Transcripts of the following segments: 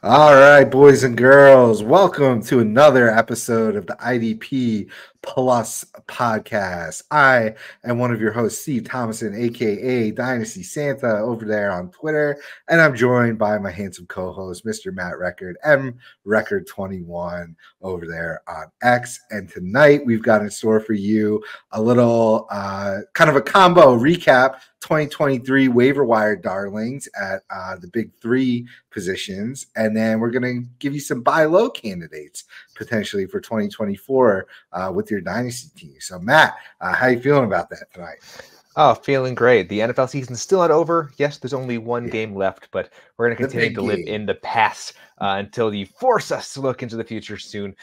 All right, boys and girls, welcome to another episode of the IDP Plus podcast. I am one of your hosts, Steve Thomason, aka Dynasty Santa, over there on Twitter, and I'm joined by my handsome co-host, Mr. Matt Record, M Record 21, over there on X. And tonight we've got in store for you a little kind of a combo recap. 2023 waiver wire darlings at the big three positions, and then we're going to give you some buy low candidates potentially for 2024 with your dynasty team. So Matt, how you feeling about that tonight? Oh, feeling great. The NFL season's still not over. Yes, there's only one game left, but we're going to continue to live in the past until you force us to look into the future soon,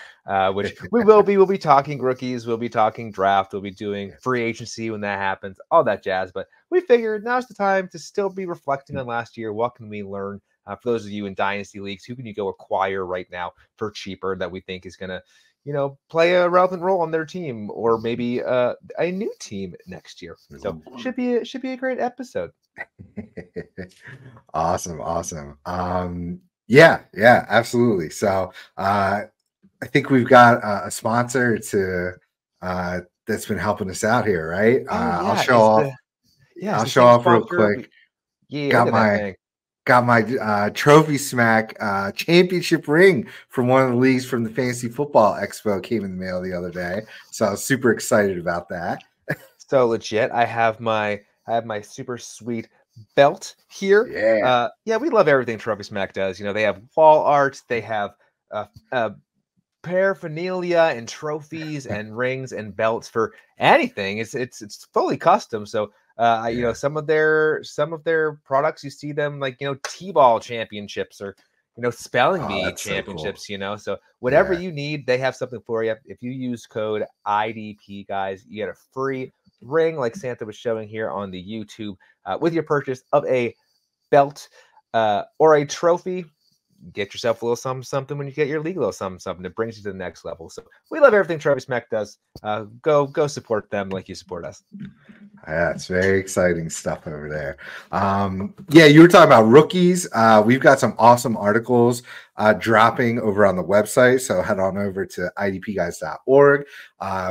which we will be. We'll be talking rookies. We'll be talking draft. We'll be doing free agency when that happens, all that jazz. But we figured now's the time to still be reflecting on last year. What can we learn? For those of you in dynasty leagues, who can you go acquire right now for cheaper that we think is going to play a relevant role on their team, or maybe a new team next year. So should be a great episode. Awesome. Yeah, absolutely. So I think we've got a sponsor to that's been helping us out here, right? I'll show off. I'll show off real quick. Got my TrophySmack championship ring from one of the leagues from the Fantasy Football Expo. Came in the mail the other day, so I was super excited about that. So legit, I have my super sweet belt here. Yeah, we love everything TrophySmack does. They have wall art, they have paraphernalia and trophies and rings and belts for anything. It's fully custom. So some of their products, you see them like T-ball championships or spelling bee championships. So cool. So whatever you need, they have something for you. If you use code IDP, guys, you get a free ring like Santa was showing here on the YouTube with your purchase of a belt or a trophy. Get yourself a little something when you get your league, a little something that brings you to the next level. So we love everything TrophySmack does. Go support them like you support us. Yeah, it's very exciting stuff over there. You were talking about rookies. We've got some awesome articles dropping over on the website, so head on over to idpguys.org.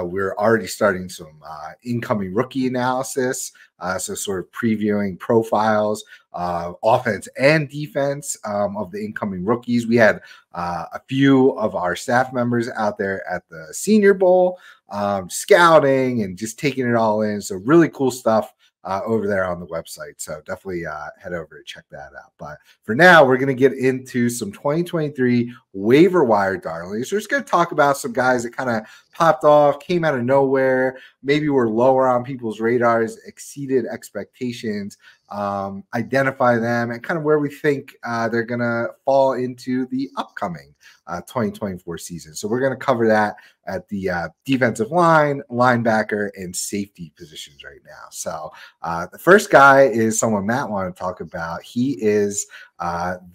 We're already starting some incoming rookie analysis, so sort of previewing profiles, offense and defense of the incoming rookies. We had a few of our staff members out there at the Senior Bowl, scouting and just taking it all in. So really cool stuff over there on the website. So definitely head over and check that out. But for now, we're going to get into some 2023 waiver wire darlings. We're just going to talk about some guys that kind of popped off, came out of nowhere, maybe were lower on people's radars, exceeded expectations, identify them, and kind of where we think they're going to fall into the upcoming 2024 season. So we're going to cover that at the defensive line, linebacker, and safety positions right now. So the first guy is someone Matt wanted to talk about. He is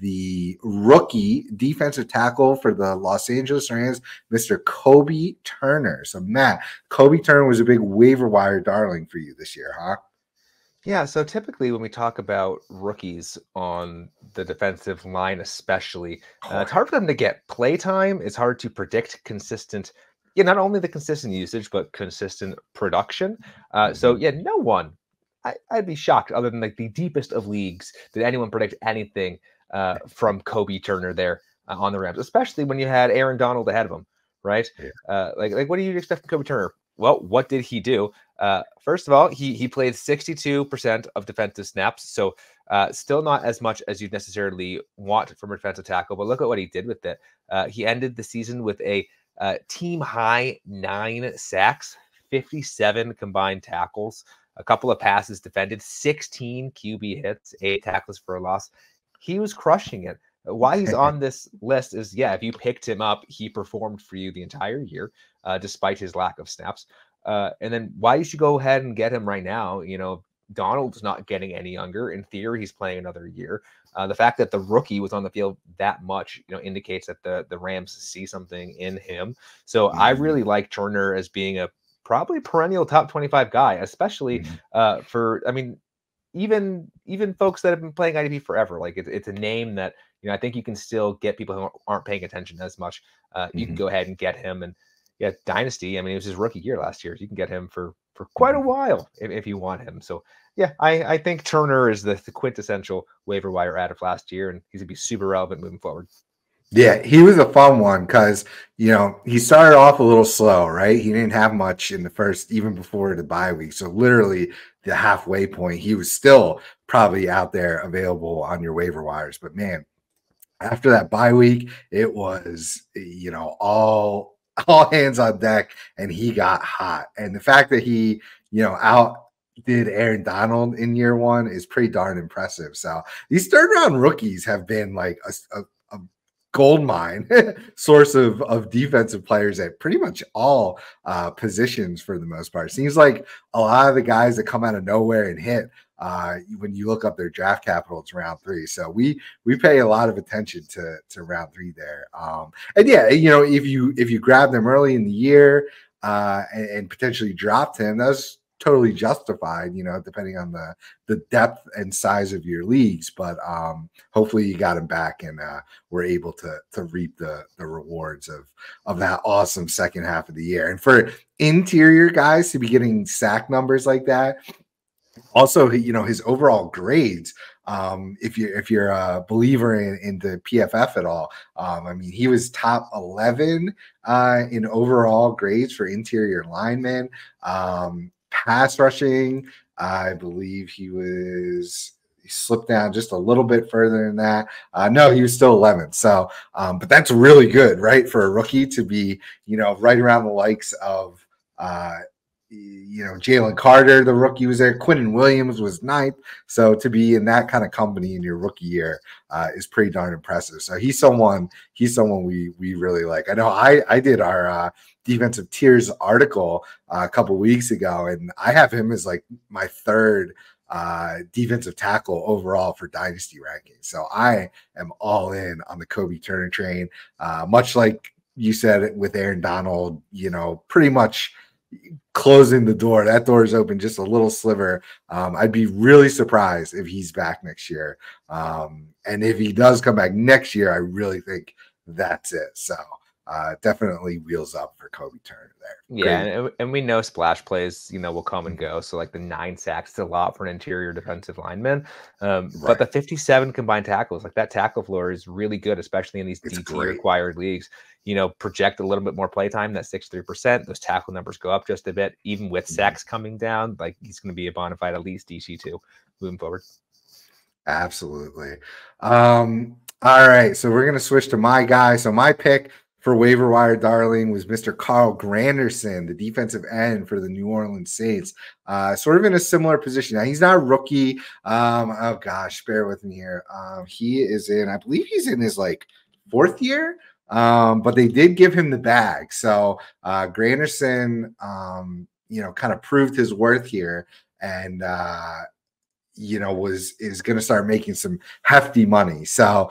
the rookie defensive tackle for the Los Angeles Rams, Mr. Kobe Turner. So Matt, Kobe Turner was a big waiver wire darling for you this year, huh? Yeah, so typically when we talk about rookies on the defensive line especially, it's hard for them to get play time. It's hard to predict consistent, not only the consistent usage, but consistent production. No one, I'd be shocked, other than like the deepest of leagues, did anyone predict anything from Kobe Turner there on the Rams, especially when you had Aaron Donald ahead of him, right? Yeah. Like what do you expect from Kobe Turner? Well, what did he do? First of all, he played 62% of defensive snaps, so still not as much as you'd necessarily want from a defensive tackle, but look at what he did with it. He ended the season with a team-high 9 sacks, 57 combined tackles, a couple of passes defended, 16 QB hits, 8 tackles for a loss. He was crushing it. Why he's on this list is, if you picked him up, he performed for you the entire year, despite his lack of snaps. And then why you should go ahead and get him right now. Donald's not getting any younger. In theory, he's playing another year. The fact that the rookie was on the field that much, indicates that the Rams see something in him. So I really like Turner as being a probably perennial top 25 guy, especially even folks that have been playing IDP forever. Like it's a name that I think you can still get people who aren't paying attention as much. You can go ahead and get him. And yeah, Dynasty, I mean, it was his rookie year last year. You can get him for quite a while if you want him. So yeah, I think Turner is the quintessential waiver wire add of last year, and he's gonna be super relevant moving forward. Yeah, he was a fun one because, he started off a little slow, right? He didn't have much in the first, even before the bye week. So literally the halfway point, he was still probably out there available on your waiver wires. But man, after that bye week, it was, all hands on deck, and he got hot. And the fact that he, outdid Aaron Donald in year one is pretty darn impressive. So these third round rookies have been like a gold mine source of defensive players at pretty much all positions for the most part. Seems like a lot of the guys that come out of nowhere and hit, when you look up their draft capital, it's round 3. So we pay a lot of attention to round 3 there. And yeah, if you grab them early in the year and potentially dropped him, that's totally justified, depending on the depth and size of your leagues. But hopefully you got him back, and we're able to reap the rewards of that awesome second half of the year. And for interior guys to be getting sack numbers like that, also, his overall grades, if you're a believer in the PFF at all, I mean, he was top 11 in overall grades for interior linemen. Pass rushing, I believe he slipped down just a little bit further than that. No, he was still 11th. So, but that's really good, right? For a rookie to be, right around the likes of, Jalen Carter, the rookie, was there. Quinnen Williams was 9th. So to be in that kind of company in your rookie year is pretty darn impressive. So he's someone we really like. I know I did our defensive tiers article a couple weeks ago, and I have him as like my 3rd defensive tackle overall for Dynasty rankings. So I am all in on the Coby Turner train, much like you said with Aaron Donald, pretty much closing the door. That door is open just a little sliver. I'd be really surprised if he's back next year. And if he does come back next year, I really think that's it. So definitely wheels up for Coby Turner there. Yeah, and we know splash plays, will come and go. So like the 9 sacks is a lot for an interior defensive lineman. But the 57 combined tackles, like that tackle floor is really good, especially in these DT required leagues. Project a little bit more play time, that 63%. Those tackle numbers go up just a bit, even with sacks coming down. Like he's going to be a bona fide at least DC2 moving forward. Absolutely. All right, so we're going to switch to my guy. So my pick for waiver wire darling was Mr. Carl Granderson, the defensive end for the New Orleans Saints. Sort of in a similar position. Now, he's not a rookie. Oh gosh, bear with me here. He is I believe he's in his like 4th year. But they did give him the bag. So Granderson, kind of proved his worth here, and is going to start making some hefty money. So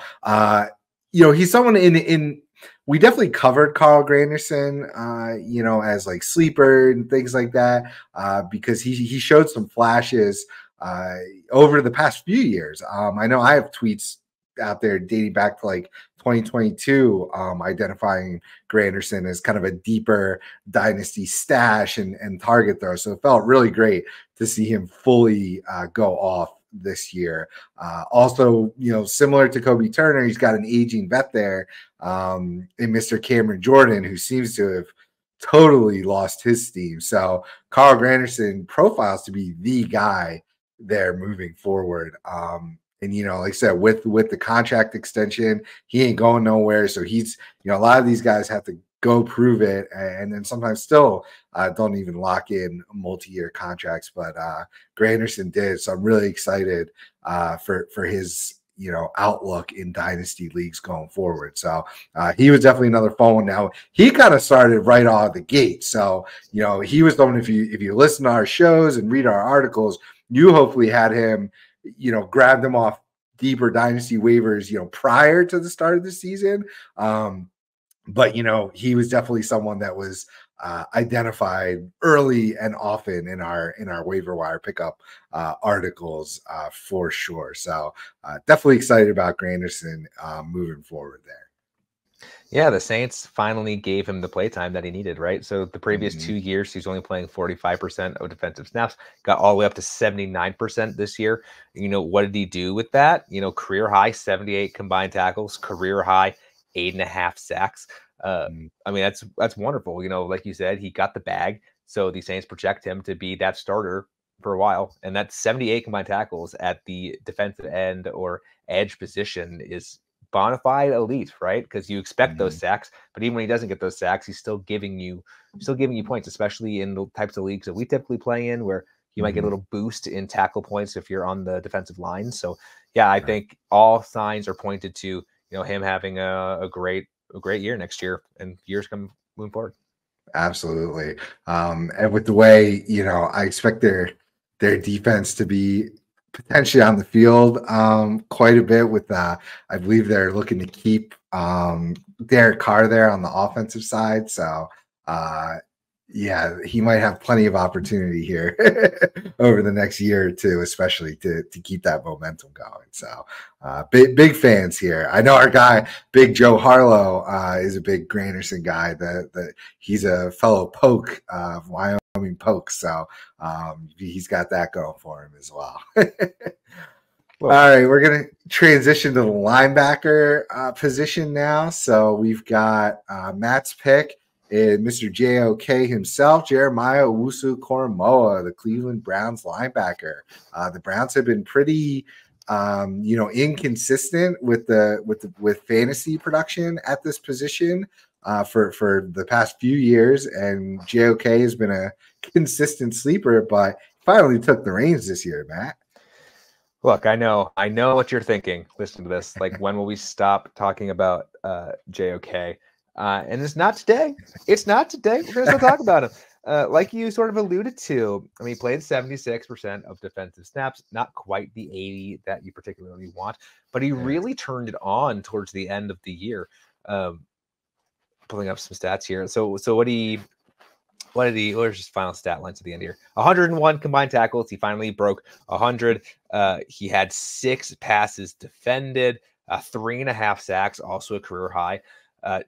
he's someone in we definitely covered Carl Granderson, as like sleeper and things like that, because he showed some flashes over the past few years. I know I have tweets out there dating back to like 2022, identifying Granderson as kind of a deeper dynasty stash and target throw. So it felt really great to see him fully go off this year. Also, similar to Coby Turner, he's got an aging vet there in Mr. Cameron Jordan, who seems to have totally lost his steam. So Carl Granderson profiles to be the guy there moving forward. And, like I said, with the contract extension, he ain't going nowhere. So he's, a lot of these guys have to go prove it, and then sometimes still don't even lock in multi-year contracts. But Granderson did. So I'm really excited for his, outlook in dynasty leagues going forward. So he was definitely another fun one. Now, he kind of started right out of the gate. So, he was the one, if you listen to our shows and read our articles, you hopefully had him, grab them off deeper dynasty waivers, prior to the start of the season. But, he was definitely someone that was identified early and often in our waiver wire pickup articles for sure. So definitely excited about Granderson moving forward there. Yeah, the Saints finally gave him the playtime that he needed, right? So the previous 2 years, he was only playing 45% of defensive snaps, got all the way up to 79% this year. You know, what did he do with that? You know, career high 78 combined tackles, career high 8.5 sacks. I mean, that's wonderful. You know, like you said, he got the bag. So the Saints project him to be that starter for a while. And that 78 combined tackles at the defensive end or edge position is bona fide elite, right? Because you expect those sacks, but even when he doesn't get those sacks, he's still giving you points, especially in the types of leagues that we typically play in, where you might get a little boost in tackle points if you're on the defensive line. So yeah, I think all signs are pointed to, you know, him having a great year next year and years moving forward. Absolutely. And with the way, you know, I expect their defense to be potentially on the field quite a bit with I believe they're looking to keep Derek Carr there on the offensive side. So yeah, he might have plenty of opportunity here over the next year or two, especially to keep that momentum going. So big fans here. I know our guy, Big Joe Harlow, is a big Granderson guy. That he's a fellow Poke, Wyoming Poke. So he's got that going for him as well. All right, we're going to transition to the linebacker position now. So we've got Matt's pick. Mr. JOK himself, Jeremiah Owusu-Koramoah, the Cleveland Browns linebacker. The Browns have been pretty, you know, inconsistent with fantasy production at this position for the past few years, and JOK has been a consistent sleeper, but finally took the reins this year, Matt. Look, I know what you're thinking. Listen to this. Like, when will we stop talking about JOK? And it's not today. It's not today. We're going to still talk about him. Like you sort of alluded to, I mean, he played 76% of defensive snaps, not quite the 80 that you particularly want, but he really turned it on towards the end of the year. Pulling up some stats here. So what was his final stat lines at the end here? 101 combined tackles. He finally broke 100. He had 6 passes defended, 3.5 sacks, also a career high.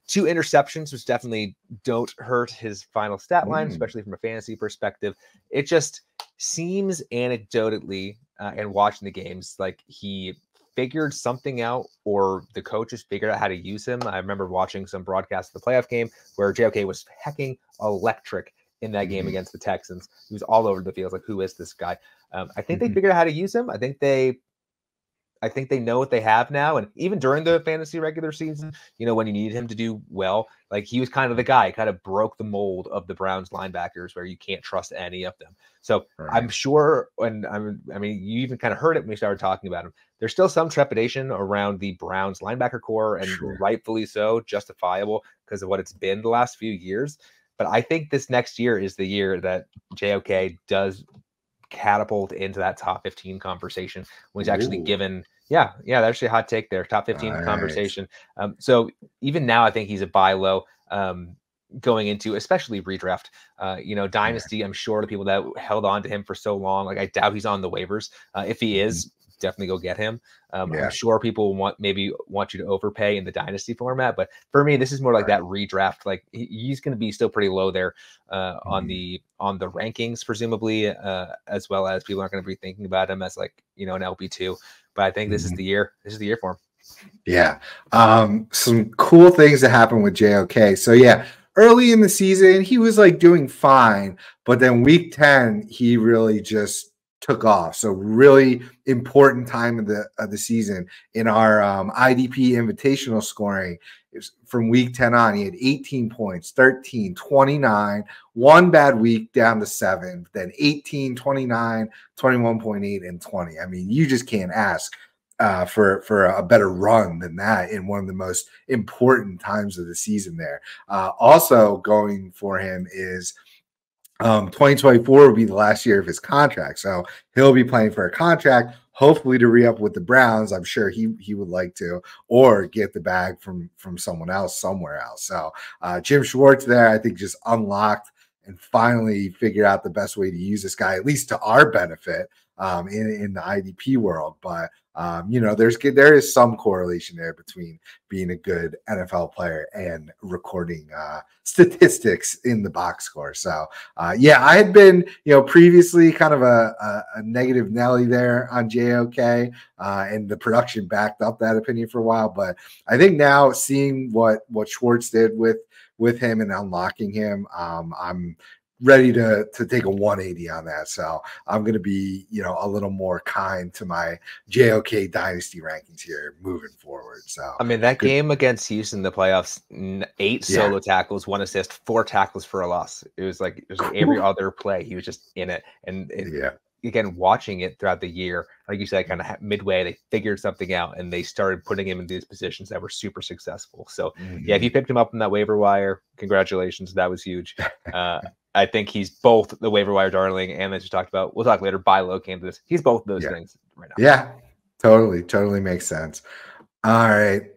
2 interceptions, which definitely don't hurt his final stat line, especially from a fantasy perspective. It just seems anecdotally, and watching the games, like he figured something out, or the coaches figured out how to use him. I remember watching some broadcasts of the playoff game where JOK was hecking electric in that game against the Texans. He was all over the field. Like, who is this guy? I think they figured out how to use him. I think they know what they have now. And even during the fantasy regular season, you know, when you need him to do well, like, he was kind of the guy, kind of broke the mold of the Browns linebackers where you can't trust any of them. So I'm sure, and I mean, you even kind of heard it when we started talking about him. There's still some trepidation around the Browns linebacker core, and rightfully so, justifiable because of what it's been the last few years. But I think this next year is the year that JOK does catapult into that top 15 conversation when he's actually given. Yeah, that's actually a hot take there. Top 15 conversation. So even now, I think he's a buy low going into, especially redraft. You know, Dynasty, I'm sure the people that held on to him for so long, like, I doubt he's on the waivers. If he is, definitely go get him. I'm sure people want you to overpay in the Dynasty format, but for me, this is more like that redraft. Like, he's going to be still pretty low there on the rankings, presumably, as well as people aren't going to be thinking about him as, like, you know, an LB2. But I think this is the year. This is the year for him. Yeah. Some cool things that happened with JOK. So yeah, early in the season, he was like doing fine, but then week 10, he really just took off. So really important time of the season in our IDP invitational scoring. From week 10 on, he had 18 points, 13, 29, one bad week down to 7, then 18, 29, 21.8, and 20. I mean, you just can't ask for a better run than that in one of the most important times of the season there. Also going for him is 2024 will be the last year of his contract, so he'll be playing for a contract, hopefully to re-up with the Browns. I'm sure he would like to, or get the bag from someone else somewhere else. So Jim Schwartz there, I think, just unlocked and finally figured out the best way to use this guy, at least to our benefit, in the IDP world. But you know, there is some correlation there between being a good NFL player and recording statistics in the box score. So yeah, I had been, you know, previously kind of a negative Nelly there on JOK, and the production backed up that opinion for a while. But I think now seeing what Schwartz did with him and unlocking him, I'm ready to take a 180 on that. So I'm going to be, you know, a little more kind to my JOK dynasty rankings here moving forward. So I mean, that game against Houston, the playoffs, 8 solo tackles, 1 assist, 4 tackles for a loss. It was like every other play, he was just in it. And again, watching it throughout the year, like you said, kind of midway, they figured something out and they started putting him in these positions that were super successful. So yeah, if you picked him up in that waiver wire, congratulations. That was huge. I think he's both the waiver wire darling and, as you talked about, we'll talk later, buy low candidates. He's both of those things right now. Yeah, totally makes sense. All right.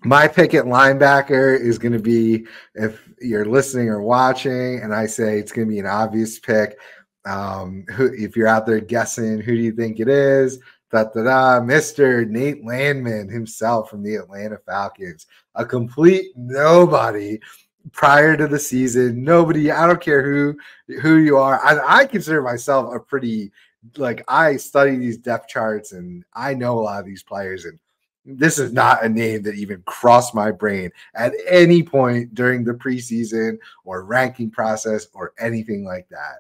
My pick at linebacker is going to be, if you're listening or watching, and I say it's going to be an obvious pick. If you're out there guessing, who do you think it is? Mr. Nate Landman himself from the Atlanta Falcons, a complete nobody prior to the season. Nobody, I don't care who you are. I consider myself a pretty, like, I study these depth charts and I know a lot of these players, and this is not a name that even crossed my brain at any point during the preseason or ranking process or anything like that.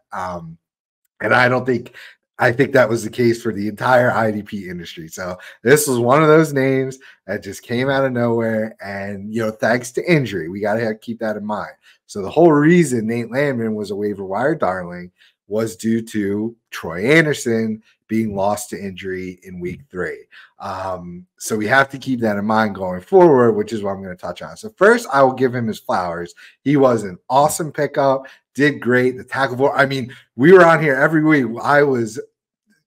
And I think that was the case for the entire IDP industry. So this was one of those names that just came out of nowhere. And, you know, thanks to injury, we got to keep that in mind. So the whole reason Nate Landman was a waiver wire darling was due to Troy Anderson being lost to injury in week 3. So we have to keep that in mind going forward, which is what I'm going to touch on. So first, I will give him his flowers. He was an awesome pickup, did great. The tackle, I mean, we were on here every week. I was,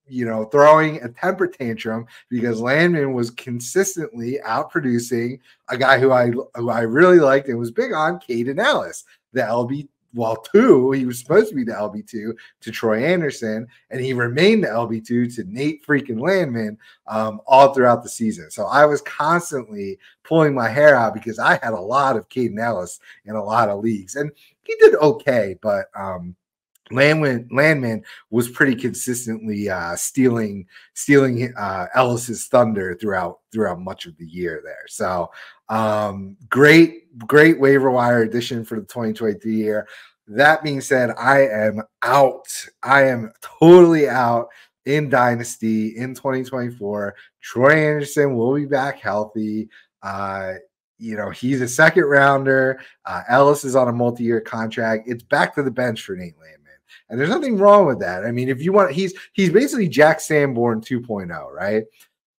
you know, throwing a temper tantrum because Landman was consistently outproducing a guy who I really liked and was big on, Caden Ellis, the LB. Well, 2, he was supposed to be the LB2 to Troy Anderson, and he remained the LB2 to Nate freaking Landman all throughout the season. So I was constantly pulling my hair out because I had a lot of Caden Ellis in a lot of leagues, and he did okay, but Landman was pretty consistently stealing Ellis's thunder throughout much of the year there. So great waiver wire addition for the 2023 year. That being said, I am out. I am totally out in Dynasty in 2024. Troy Anderson will be back healthy. You know, he's a second rounder. Ellis is on a multi-year contract. It's back to the bench for Nate Landman. And there's nothing wrong with that. I mean, if you want, he's basically Jack Sanborn 2.0, right?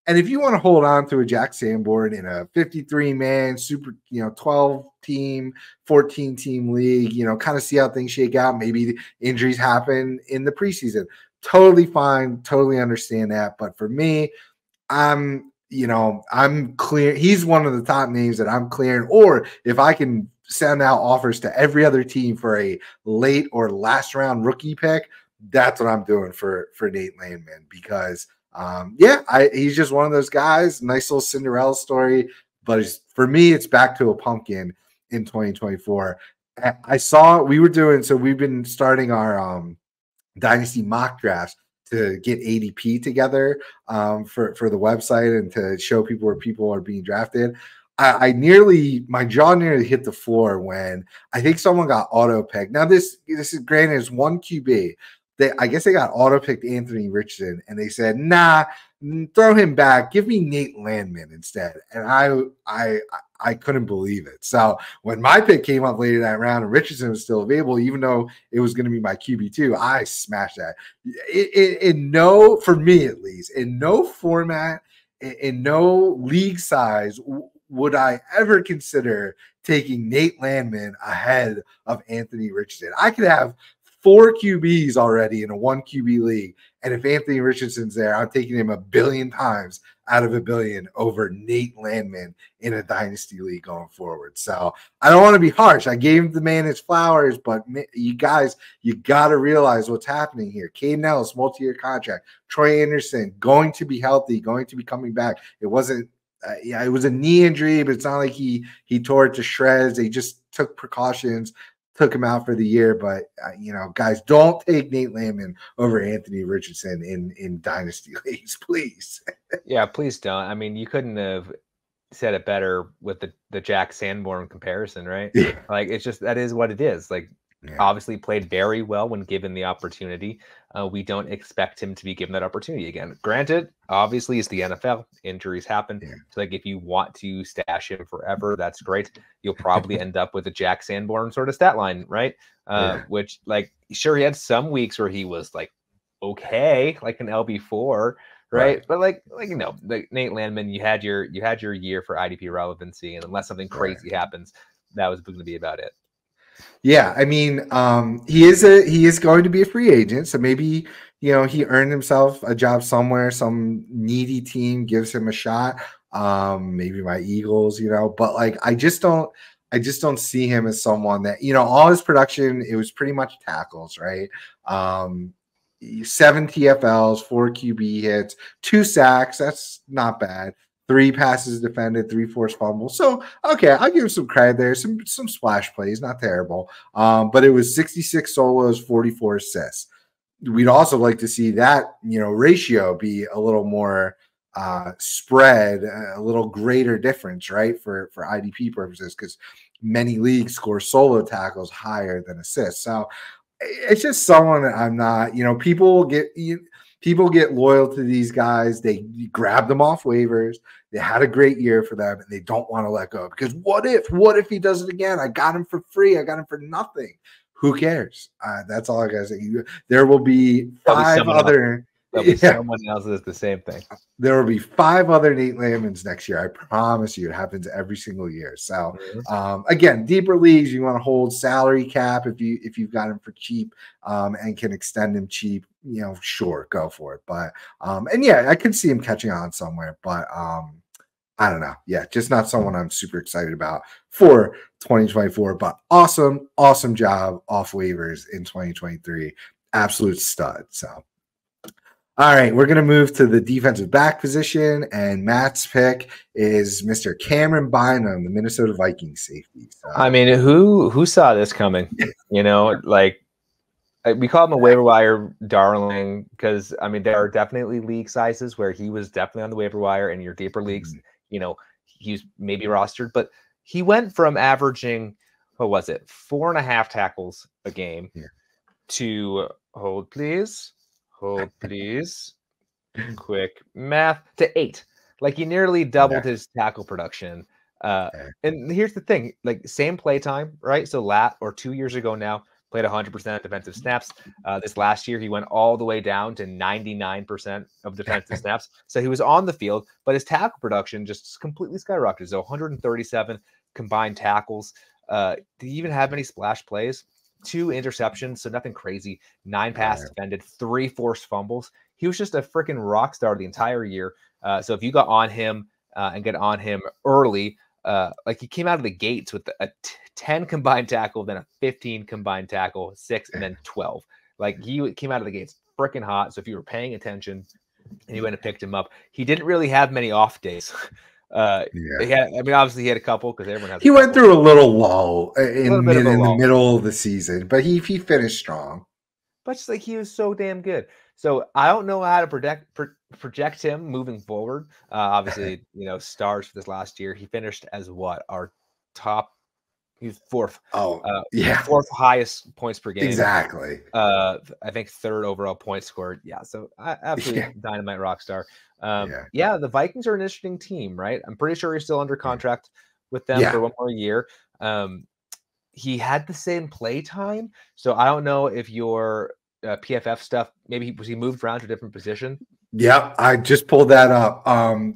And if you want to hold on to a Jack Sanborn in a 53-man super, you know, 12-team, 14-team league, you know, kind of see how things shake out. Maybe the injuries happen in the preseason. Totally fine. Totally understand that. But for me, I'm clear. He's one of the top names that I'm clearing. Or if I can send out offers to every other team for a late or last round rookie pick, that's what I'm doing for Nate Landman, because he's just one of those guys. Nice little Cinderella story, but for me, it's back to a pumpkin in 2024. We've been starting our Dynasty mock drafts to get ADP together for the website and to show people where people are being drafted. My jaw nearly hit the floor when I think someone got auto picked. Now this is granted, it's one QB. I guess they got auto picked Anthony Richardson, and they said, nah, throw him back. Give me Nate Landman instead. And I couldn't believe it. So when my pick came up later that round and Richardson was still available, even though it was going to be my QB2, I smashed that. For me at least, in no format, in no league size, would I ever consider taking Nate Landman ahead of Anthony Richardson. I could have 4 QBs already in a 1 QB league. And if Anthony Richardson's there, I'm taking him 1 billion times out of 1 billion over Nate Landman in a dynasty league going forward. So I don't want to be harsh. I gave the man his flowers, but you guys, you got to realize what's happening here. Caden Ellis, multi-year contract. Troy Anderson going to be healthy, going to be coming back. It wasn't yeah, it was a knee injury, but it's not like he tore it to shreds. They just took precautions, took him out for the year. But you know, guys, don't take Nate Landman over Anthony Richardson in dynasty leagues, please. Yeah, please don't. I mean, you couldn't have said it better with the Jack Sanborn comparison, right? Yeah. Like, it's just, that is what it is. Like, Yeah. obviously played very well when given the opportunity. We don't expect him to be given that opportunity again. Granted, obviously it's the NFL. Injuries happen. Yeah. So like, if you want to stash him forever, that's great. You'll probably end up with a Jack Sanborn sort of stat line, right? Which, like, sure, he had some weeks where he was like, okay, like an LB4, right? But like you know, like Nate Landman, you had your year for IDP relevancy, and unless something crazy happens, that was going to be about it. Yeah, I mean, he is going to be a free agent, so maybe, you know, he earned himself a job somewhere. Some needy team gives him a shot. Maybe my Eagles, you know, but like I just don't see him as someone that, you know, all his production, it was pretty much tackles, right? 7 TFLs, 4 QB hits, 2 sacks. That's not bad. 3 passes defended, 3 forced fumbles. So, okay, I'll give him some credit there. Some splash plays, not terrible. But it was 66 solos, 44 assists. We'd also like to see that, you know, ratio be a little more spread, a little greater difference, right, for IDP purposes, because many leagues score solo tackles higher than assists. So it's just someone that I'm not, you know, people get loyal to these guys. They grab them off waivers. They had a great year for them, and they don't want to let go, because what if he does it again? I got him for free. I got him for nothing. Who cares? That's all I gotta say. There will be 5 other. Someone else does the same thing. There will be 5 other Nate Landmans next year. I promise you, it happens every single year. So again, deeper leagues, you want to hold salary cap if you've got him for cheap and can extend him cheap. You know, sure, go for it. But and yeah, I could see him catching on somewhere. But I don't know. Yeah, just not someone I'm super excited about for 2024. But awesome job off waivers in 2023. Absolute stud. So. All right, we're going to move to the defensive back position, and Matt's pick is Mr. Cameron Bynum, the Minnesota Vikings safety. So. I mean, who saw this coming? You know, like, we call him a waiver wire darling because, I mean, there are definitely league sizes where he was definitely on the waiver wire. In your deeper leagues, you know, he's maybe rostered, but he went from averaging, what was it, 4.5 tackles a game to, hold please, quick math, to 8. Like, he nearly doubled his tackle production. And here's the thing, like, same play time, right? So 2 years ago now, played 100% defensive snaps. This last year, he went all the way down to 99% of defensive snaps. So he was on the field, but his tackle production just completely skyrocketed. So 137 combined tackles. Did he even have any splash plays? 2 interceptions, so nothing crazy. 9 pass defended, 3 forced fumbles. He was just a freaking rock star the entire year. So if you got on him and get on him early, like, he came out of the gates with a 10 combined tackle, then a 15 combined tackle, 6, and then 12. Like, he came out of the gates freaking hot. So if you were paying attention and you went and picked him up, he didn't really have many off days. Obviously he had a couple, because everyone has. He went through a little lull in the middle of the season, but he finished strong. But just, like, he was so damn good. So I don't know how to project him moving forward. Obviously, you know, stars for this last year. He finished as what, our top. He's 4th. Fourth highest points per game. Exactly. I think 3rd overall points scored. Yeah. So absolutely dynamite rock star. The Vikings are an interesting team, right? I'm pretty sure he's still under contract with them for 1 more year. He had the same play time, so I don't know if your PFF stuff, maybe he moved around to a different position. Yep, I just pulled that up.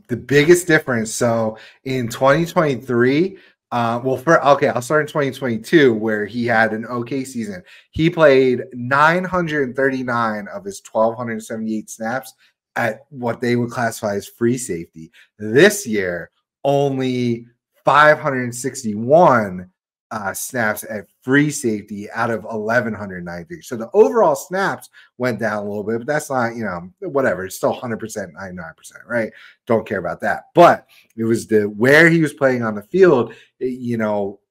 The biggest difference, so in 2023, Okay, I'll start in 2022 where he had an okay season. He played 939 of his 1,278 snaps at what they would classify as free safety. This year, only 561 snaps at free safety out of 1,193. So the overall snaps went down a little bit, but that's not, whatever. It's still 100%, 99%, right? Don't care about that. But it was where he was playing on the field,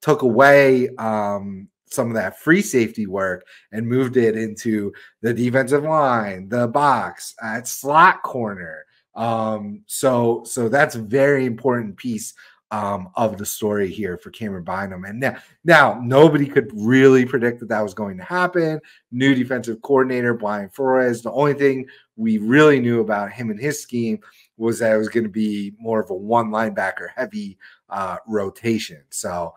took away some of that free safety work and moved it into the defensive line, the box, at slot corner. So that's a very important piece of the story here for Cameron Bynum. And now nobody could really predict that was going to happen. New defensive coordinator, Brian Flores. The only thing we really knew about him and his scheme was that it was going to be more of a one linebacker heavy rotation. So,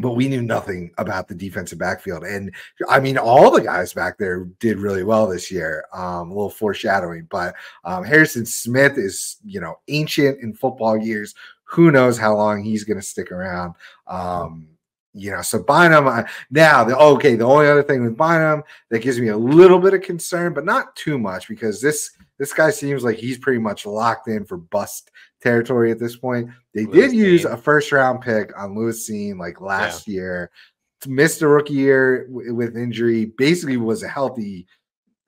but we knew nothing about the defensive backfield. And I mean, all the guys back there did really well this year. A little foreshadowing, but Harrison Smith is, ancient in football years. Who knows how long he's going to stick around. So Bynum the only other thing with Bynum that gives me a little bit of concern, but not too much, because this guy seems like he's pretty much locked in for bust territory at this point. They did use a first-round pick on Lewis Dean last year. Missed a rookie year with injury. Basically was a healthy,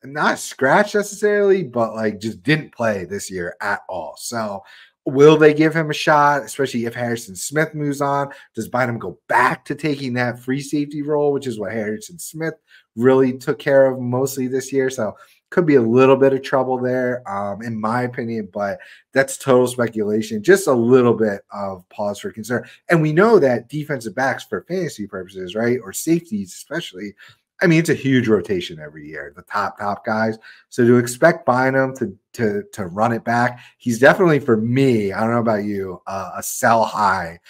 not scratch necessarily, but just didn't play this year at all. So will they give him a shot, especially if Harrison Smith moves on? Does Bynum go back to taking that free safety role, which is what Harrison Smith really took care of mostly this year? So could be a little bit of trouble there, in my opinion, but that's total speculation. Just a little bit of pause for concern. And we know that defensive backs for fantasy purposes, right, or safeties especially, I mean, it's a huge rotation every year, the top guys. So to expect Bynum to run it back, he's definitely, for me, I don't know about you, a sell high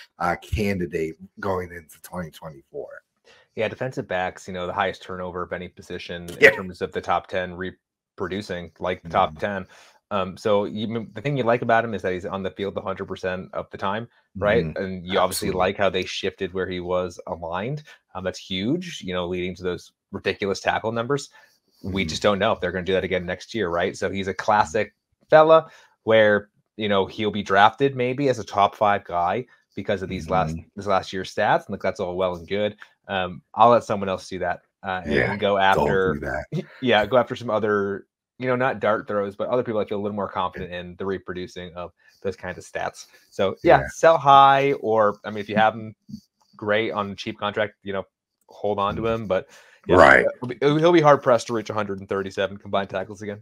candidate going into 2024. Yeah, defensive backs, the highest turnover of any position in terms of the top 10 reproducing, the top 10. So the thing you like about him is that he's on the field 100% of the time, right? And you obviously like how they shifted where he was aligned. That's huge, leading to those ridiculous tackle numbers. We just don't know if they're going to do that again next year, right? So he's a classic fella where, he'll be drafted maybe as a top 5 guy because of this last year's stats. And that's all well and good. I'll let someone else do that and go after go after some other, not dart throws, but other people I feel a little more confident in the reproducing of those kinds of stats. So sell high, or I mean, if you have him, great on cheap contract, hold on to him. But he'll be hard pressed to reach 137 combined tackles again.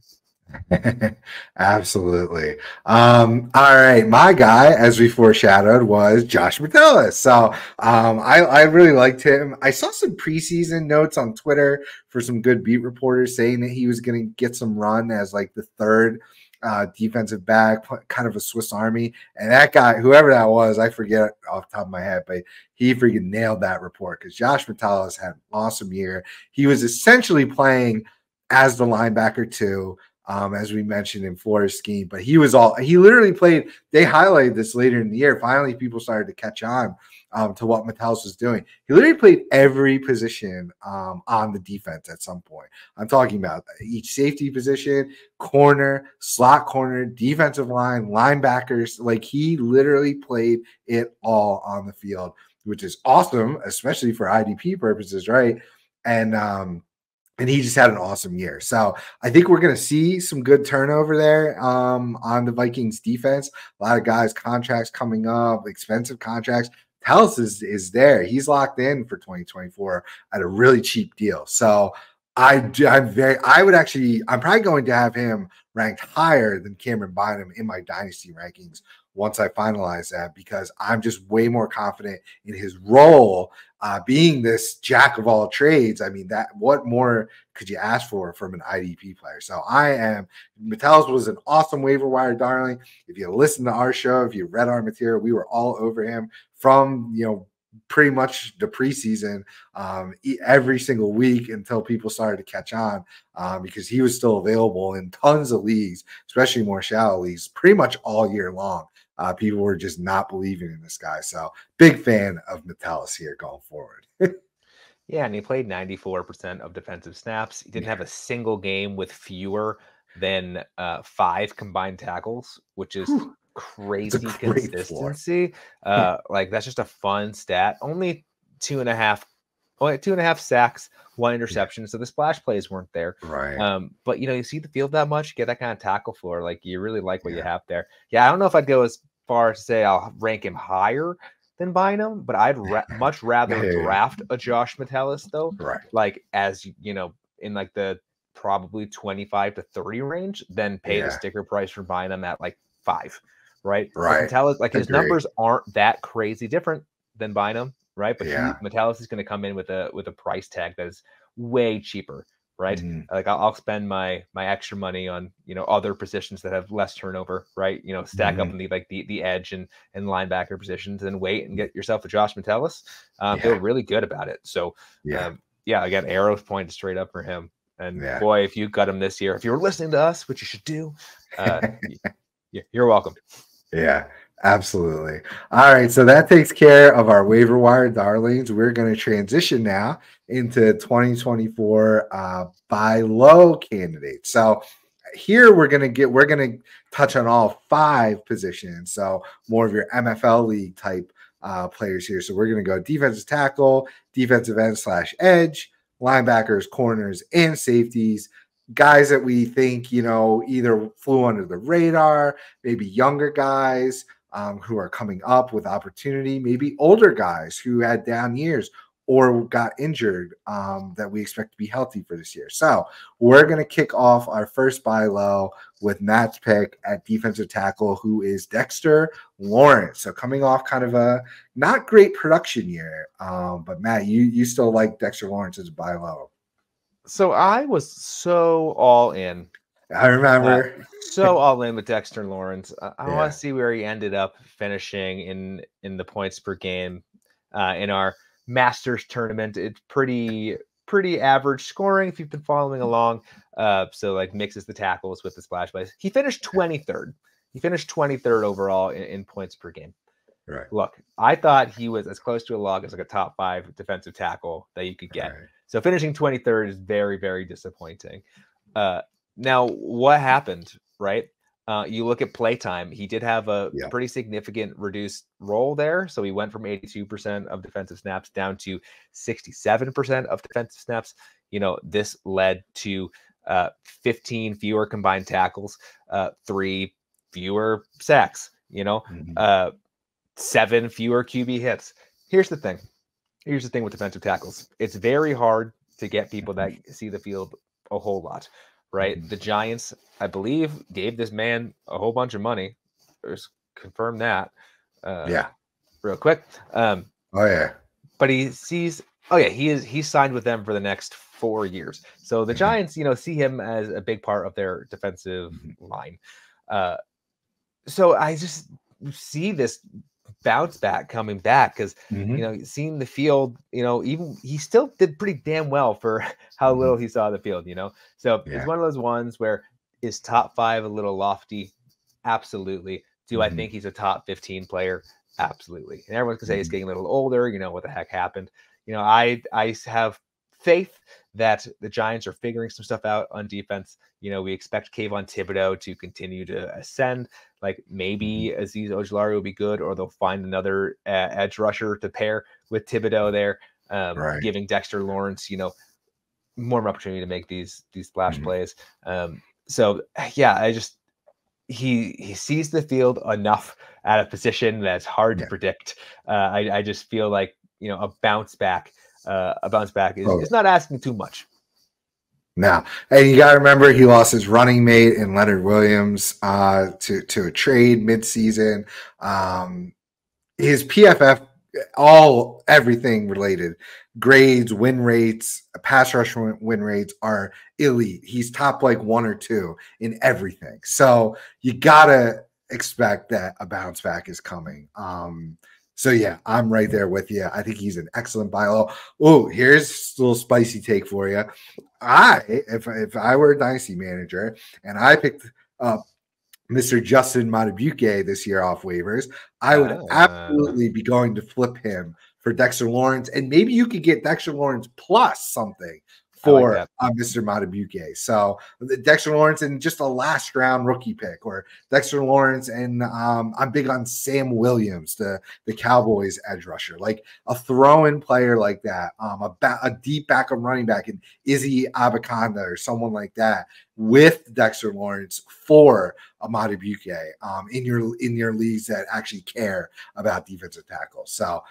Absolutely. All right, my guy, as we foreshadowed, was Josh Metellus. So I really liked him. I saw some preseason notes on Twitter for some good beat reporters saying that he was going to get some run as the third defensive back, kind of a Swiss Army. And that guy, whoever that was, I forget off the top of my head, but he freaking nailed that report, because Josh Metellus had an awesome year. He was essentially playing as the linebacker too, as we mentioned in Flores' scheme, but he literally played. They highlighted this later in the year. Finally, people started to catch on to what Metellus was doing. He literally played every position on the defense at some point. I'm talking about each safety position, corner, slot corner, defensive line, linebackers. He literally played it all on the field, which is awesome, especially for IDP purposes, right? And he just had an awesome year. So I think we're going to see some good turnover there on the Vikings defense. A lot of guys' contracts coming up, expensive contracts. Metellus is there. He's locked in for 2024 at a really cheap deal. So I'm probably going to have him ranked higher than Cameron Bynum in my dynasty rankings once I finalize that, because I'm just way more confident in his role being this jack of all trades. I mean, what more could you ask for from an IDP player? So Metellus was an awesome waiver wire darling. If you listen to our show, if you read our material, we were all over him from, pretty much the preseason every single week until people started to catch on, because he was still available in tons of leagues, especially more shallow leagues, pretty much all year long. People were just not believing in this guy. So big fan of Metellus here going forward. Yeah, and he played 94% of defensive snaps. He didn't have a single game with fewer than 5 combined tackles, which is crazy consistency. Like that's just a fun stat. Only 2.5 sacks, 1 interception. So the splash plays weren't there. Right. But you see the field that much, get that kind of tackle floor. Like you really like what you have there. Yeah, I don't know if I'd go as far as to say I'll rank him higher than Bynum, but I'd much rather draft a Josh Metellus though. Right. Like as in like the probably 25 to 30 range, than pay the sticker price for Bynum at like 5. Right. Right. Metellus, like his numbers aren't that crazy different than Bynum. Right. But Metellus is going to come in with a price tag that is way cheaper. Right. Like I'll spend my extra money on, other positions that have less turnover. Right. Stack up in the edge and linebacker positions and wait and get yourself a Josh Metellus. Feel really good about it. So, again, arrows pointed straight up for him. And boy, if you got him this year, if you were listening to us, which you should do, you're welcome. Yeah, absolutely. All right. So that takes care of our waiver wire darlings. We're going to transition now into 2024 buy low candidates. So here we're going to touch on all 5 positions. So more of your MFL league type players here. So we're going to go defensive tackle, defensive end / edge, linebackers, corners, and safeties. Guys that we think, either flew under the radar, maybe younger guys who are coming up with opportunity, maybe older guys who had down years or got injured that we expect to be healthy for this year. So we're going to kick off our first buy low with Matt's pick at defensive tackle, who is Dexter Lawrence. So coming off kind of a not great production year, but Matt, you still like Dexter Lawrence as a buy low. So I was so all in. I remember. So all in with Dexter Lawrence. I want to see where he ended up finishing in the points per game in our Masters tournament. It's pretty average scoring if you've been following along. So like mixes the tackles with the splash plays. He finished 23rd. He finished 23rd overall in points per game. Right. Look, I thought he was as close to a log as like a top 5 defensive tackle that you could get. Right. So finishing 23rd is very, very disappointing. Now, what happened, right? You look at playtime. He did have a pretty significant reduced role there. So he went from 82% of defensive snaps down to 67% of defensive snaps. This led to 15 fewer combined tackles, 3 fewer sacks, 7 fewer QB hits. Here's the thing with defensive tackles. It's very hard to get people that see the field a whole lot, right? The Giants, I believe, gave this man a whole bunch of money. Just confirm that. Real quick. But he's signed with them for the next 4 years. So the Giants, see him as a big part of their defensive line. So I just see this bounce back coming back because seeing the field, even he still did pretty damn well for how little he saw the field, so it's one of those ones where is top 5 a little lofty? Absolutely. Do I think he's a top 15 player? Absolutely. And everyone's gonna say he's getting a little older, what the heck happened. I have faith that the Giants are figuring some stuff out on defense. We expect Kayvon Thibodeau to continue to ascend. Like maybe Azeez Ojulari will be good, or they'll find another edge rusher to pair with Thibodeau there, giving Dexter Lawrence, more of an opportunity to make these splash plays. He sees the field enough at a position that's hard to predict. I just feel like a bounce back is not asking too much. No, and you got to remember he lost his running mate in Leonard Williams to a trade midseason. His PFF, everything related, grades, win rates, pass rush win rates are elite. He's top like 1 or 2 in everything. So you gotta expect that a bounce back is coming. So yeah, I'm right there with you. I think he's an excellent buy low. Oh, here's a little spicy take for you. If I were a dynasty manager and I picked up Mr. Justin Matabuke this year off waivers, I would absolutely be going to flip him for Dexter Lawrence, and maybe you could get Dexter Lawrence plus something for Mr. Matabuke. So Dexter Lawrence and just a last round rookie pick, or Dexter Lawrence and I'm big on Sam Williams, the Cowboys edge rusher, like a throw-in player like that, a deep backup running back and Izzy Abaconda or someone like that with Dexter Lawrence for Matabuke in your leagues that actually care about defensive tackles. So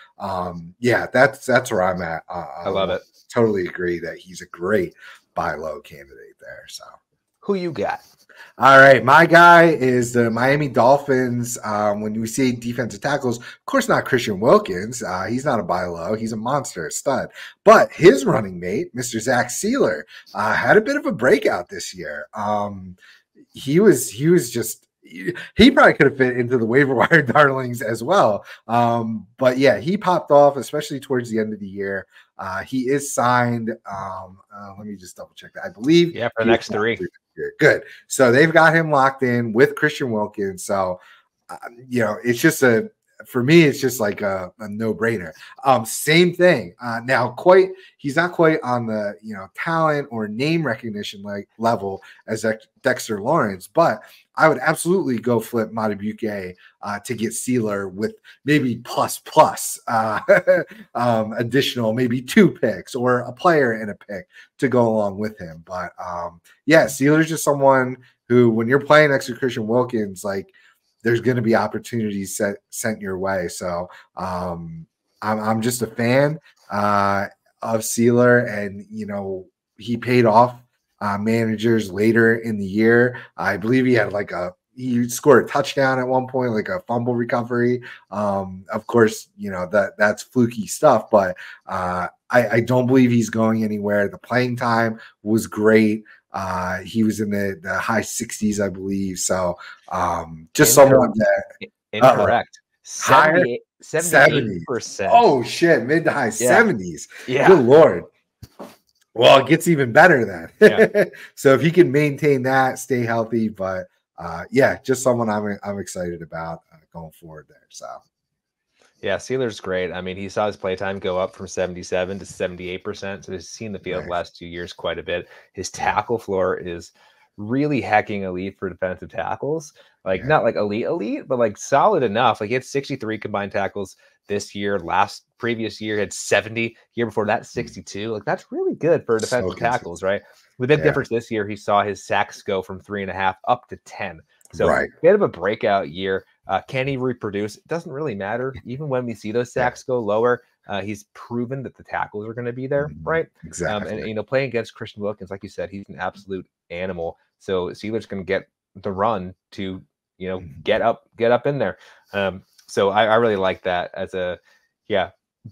yeah, that's where I'm at. I love it. Totally agree that he's a great buy low candidate there. So who you got? All right, my guy is the Miami Dolphins. When we say defensive tackles, of course not Christian Wilkins. He's not a buy low. He's a monster, a stud. But his running mate, Mr. Zack Sieler, had a bit of a breakout this year. He was just, he probably could have fit into the waiver wire darlings as well. But yeah, he popped off, especially towards the end of the year. He is signed. Let me just double check that. I believe for the next 3. Good. So they've got him locked in with Christian Wilkins. So, it's just for me, it's just like a no-brainer. Same thing. Now, he's not quite on the talent or name recognition level as Dexter Lawrence, but I would absolutely go flip Matabuke to get Sieler with maybe plus additional, maybe 2 picks or a player and a pick to go along with him. But yeah, Sieler's just someone who, when you're playing next to Christian Wilkins, like, there's going to be opportunities sent your way. So I'm just a fan of Sieler, and he paid off managers later in the year. I believe he had he scored a touchdown at one point, like a fumble recovery. Of course, that's fluky stuff, but I don't believe he's going anywhere. The playing time was great. He was in the high 60s, I believe. So just someone that incorrect. 78%. Oh shit, mid to high 70s. Yeah. Good Lord. Well, it gets even better then. Yeah. So if he can maintain that, stay healthy, but yeah, just someone I'm excited about going forward there. So yeah, Sieler's great. I mean, he saw his playtime go up from 77 to 78%. So he's seen the field the last 2 years quite a bit. His tackle floor is really hecking elite for defensive tackles. Not like elite, but like solid enough. Like he had 63 combined tackles this year. Previous year had 70. Year before that, 62. Like that's really good for defensive tackles, right? The big difference this year, he saw his sacks go from 3.5 up to 10. So a bit of a breakout year. Can he reproduce? It doesn't really matter. Even when we see those sacks go lower, he's proven that the tackles are going to be there, right? Exactly. And playing against Christian Wilkins, like you said, he's an absolute animal. So Sieler's going to get the run to get up in there. So I really like that as a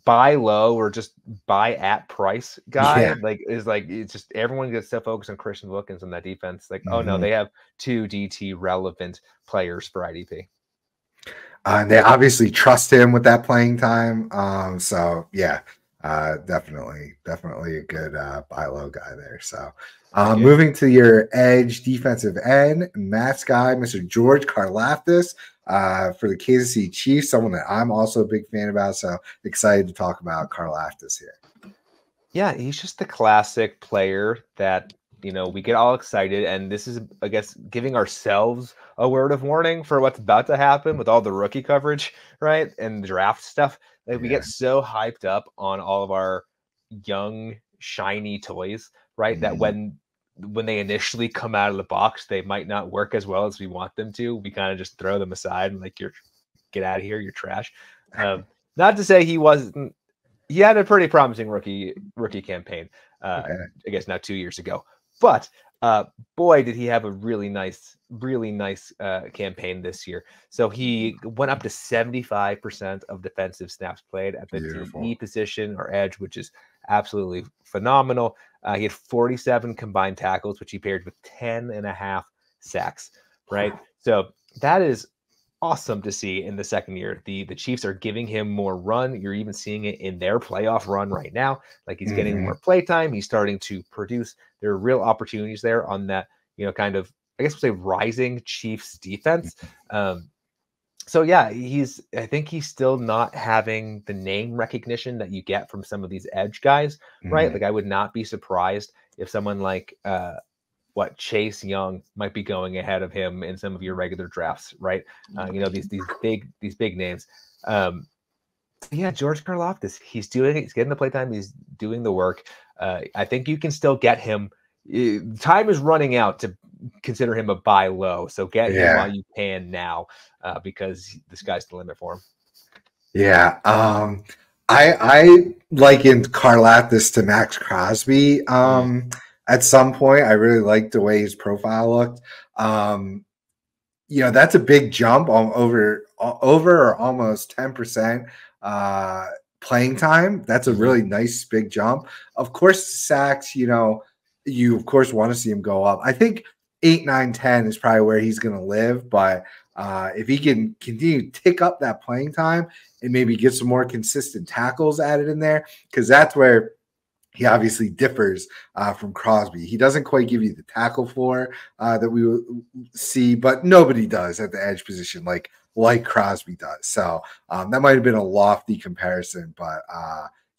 buy low or just buy at price guy. It's just everyone gets so focused on Christian Wilkins and that defense. Oh no, they have 2 DT relevant players for IDP. And they obviously trust him with that playing time. So yeah, definitely a good buy low guy there. So moving to your edge defensive end, Matt's guy, Mr. George Karlaftis for the Kansas City Chiefs, someone that I'm also a big fan about. So excited to talk about Karlaftis here. Yeah, he's just the classic player that we get all excited, and this is, I guess, giving ourselves a word of warning for what's about to happen with all the rookie coverage, right, and the draft stuff. We get so hyped up on all of our young, shiny toys, right, that when they initially come out of the box, they might not work as well as we want them to. We kind of just throw them aside and get out of here, you're trash. Not to say he wasn't. He had a pretty promising rookie campaign, I guess now 2 years ago. But boy, did he have a really nice campaign this year. So he went up to 75% of defensive snaps played at the DE position or edge, which is absolutely phenomenal. He had 47 combined tackles, which he paired with 10.5 sacks, right? So that is awesome to see in the second year. The Chiefs are giving him more run. You're even seeing it in their playoff run right now. He's getting more play time. He's starting to produce. There are real opportunities there on that, kind of I guess we'll say rising Chiefs defense. So yeah, I think he's still not having the name recognition that you get from some of these edge guys, right? Like I would not be surprised if someone like Chase Young might be going ahead of him in some of your regular drafts, right? These big names. Yeah, George Karlaftis, he's getting the playtime, he's doing the work. I think you can still get him. Time is running out to consider him a buy low, so get him while you can now, because the sky's the limit for him. Yeah, I likened Karlaftis to Max Crosby. At some point, I really liked the way his profile looked. That's a big jump on over or almost 10% playing time. That's a really nice big jump. Of course, sacks, you of course want to see him go up. I think 8, 9, 10 is probably where he's going to live. But if he can continue to tick up that playing time and maybe get some more consistent tackles added in there, because that's where he obviously differs from Crosby. He doesn't quite give you the tackle floor that we see, but nobody does at the edge position like Crosby does. So that might have been a lofty comparison, but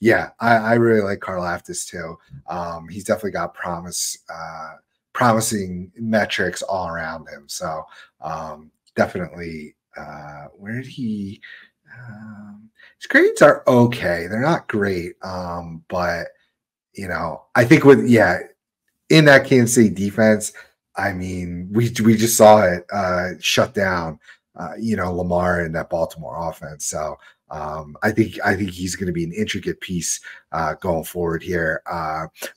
yeah, I really like Karlaftis too. He's definitely got promising metrics all around him. So definitely, where did he? His grades are okay. They're not great, but I think in that Kansas City defense, I mean, we just saw it shut down, Lamar in that Baltimore offense. So I think he's going to be an intricate piece going forward here.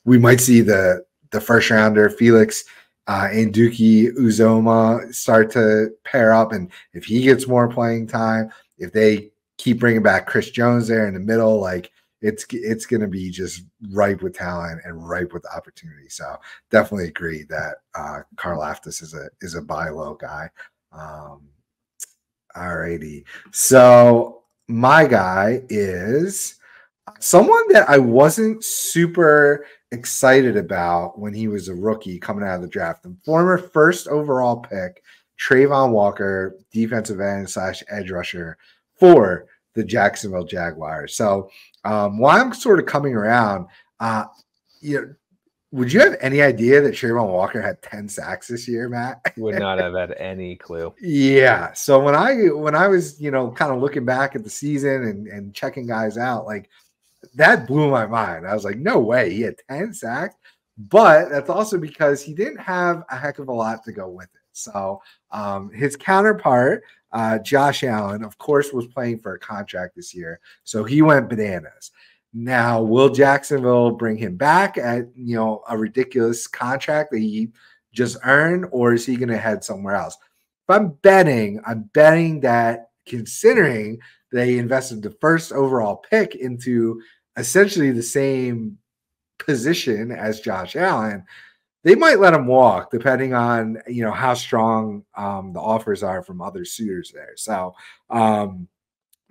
We might see the first rounder Felix and Dookie Uzoma start to pair up, and if he gets more playing time, if they keep bringing back Chris Jones there in the middle, like it's going to be just ripe with talent and ripe with opportunity. So definitely agree that Karlaftis is a buy low guy. Alrighty. So my guy is someone that I wasn't super excited about when he was a rookie coming out of the draft. The former first overall pick, Trayvon Walker, defensive end / edge rusher for the Jacksonville Jaguars. So while I'm sort of coming around, would you have any idea that Trayvon Walker had 10 sacks this year, Matt? Would not have had any clue. Yeah. So when I was, kind of looking back at the season and checking guys out, like that blew my mind. I was like, no way, he had 10 sacks. But that's also because he didn't have a heck of a lot to go with it. So his counterpart, Josh Allen, of course, was playing for a contract this year. So he went bananas. Now, will Jacksonville bring him back at, a ridiculous contract that he just earned, or is he going to head somewhere else? If I'm betting that considering they invested the first overall pick into essentially the same position as Josh Allen, they might let him walk depending on, how strong the offers are from other suitors there. So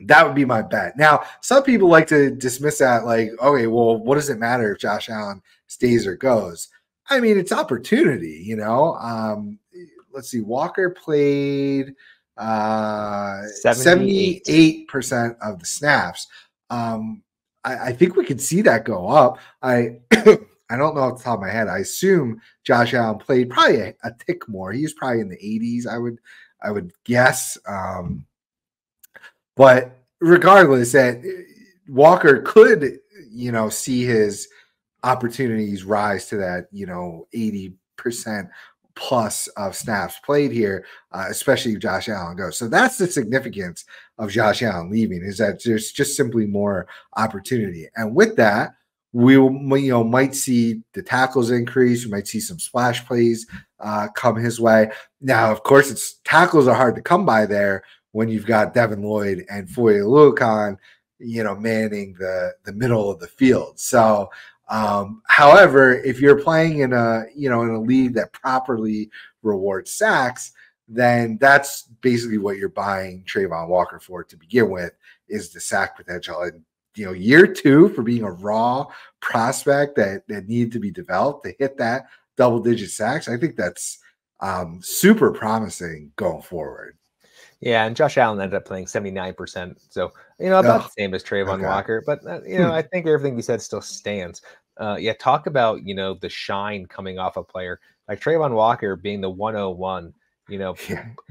that would be my bet. Now, some people like to dismiss that like, okay, well, what does it matter if Josh Allen stays or goes? I mean, it's opportunity, Let's see. Walker played 78% of the snaps. I think we could see that go up. I don't know off the top of my head. I assume Josh Allen played probably a tick more. He was probably in the 80s, I would guess. But regardless, that Walker could, see his opportunities rise to that, 80% plus of snaps played here, especially if Josh Allen goes. So that's the significance of Josh Allen leaving, is that there's just simply more opportunity. And with that, we might see the tackles increase. We might see some splash plays come his way. Now, of course, tackles are hard to come by there when you've got Devin Lloyd and Foye Oluokun, manning the middle of the field. So, however, if you're playing in a league that properly rewards sacks, then that's basically what you're buying Trayvon Walker for to begin with, is the sack potential. And year 2 for being a raw prospect that needed to be developed to hit that double-digit sacks, I think that's super promising going forward. Yeah, and Josh Allen ended up playing 79%. So, about the same as Trayvon Walker. But, I think everything we said still stands. Talk about, the shine coming off a player like Trayvon Walker being the 101.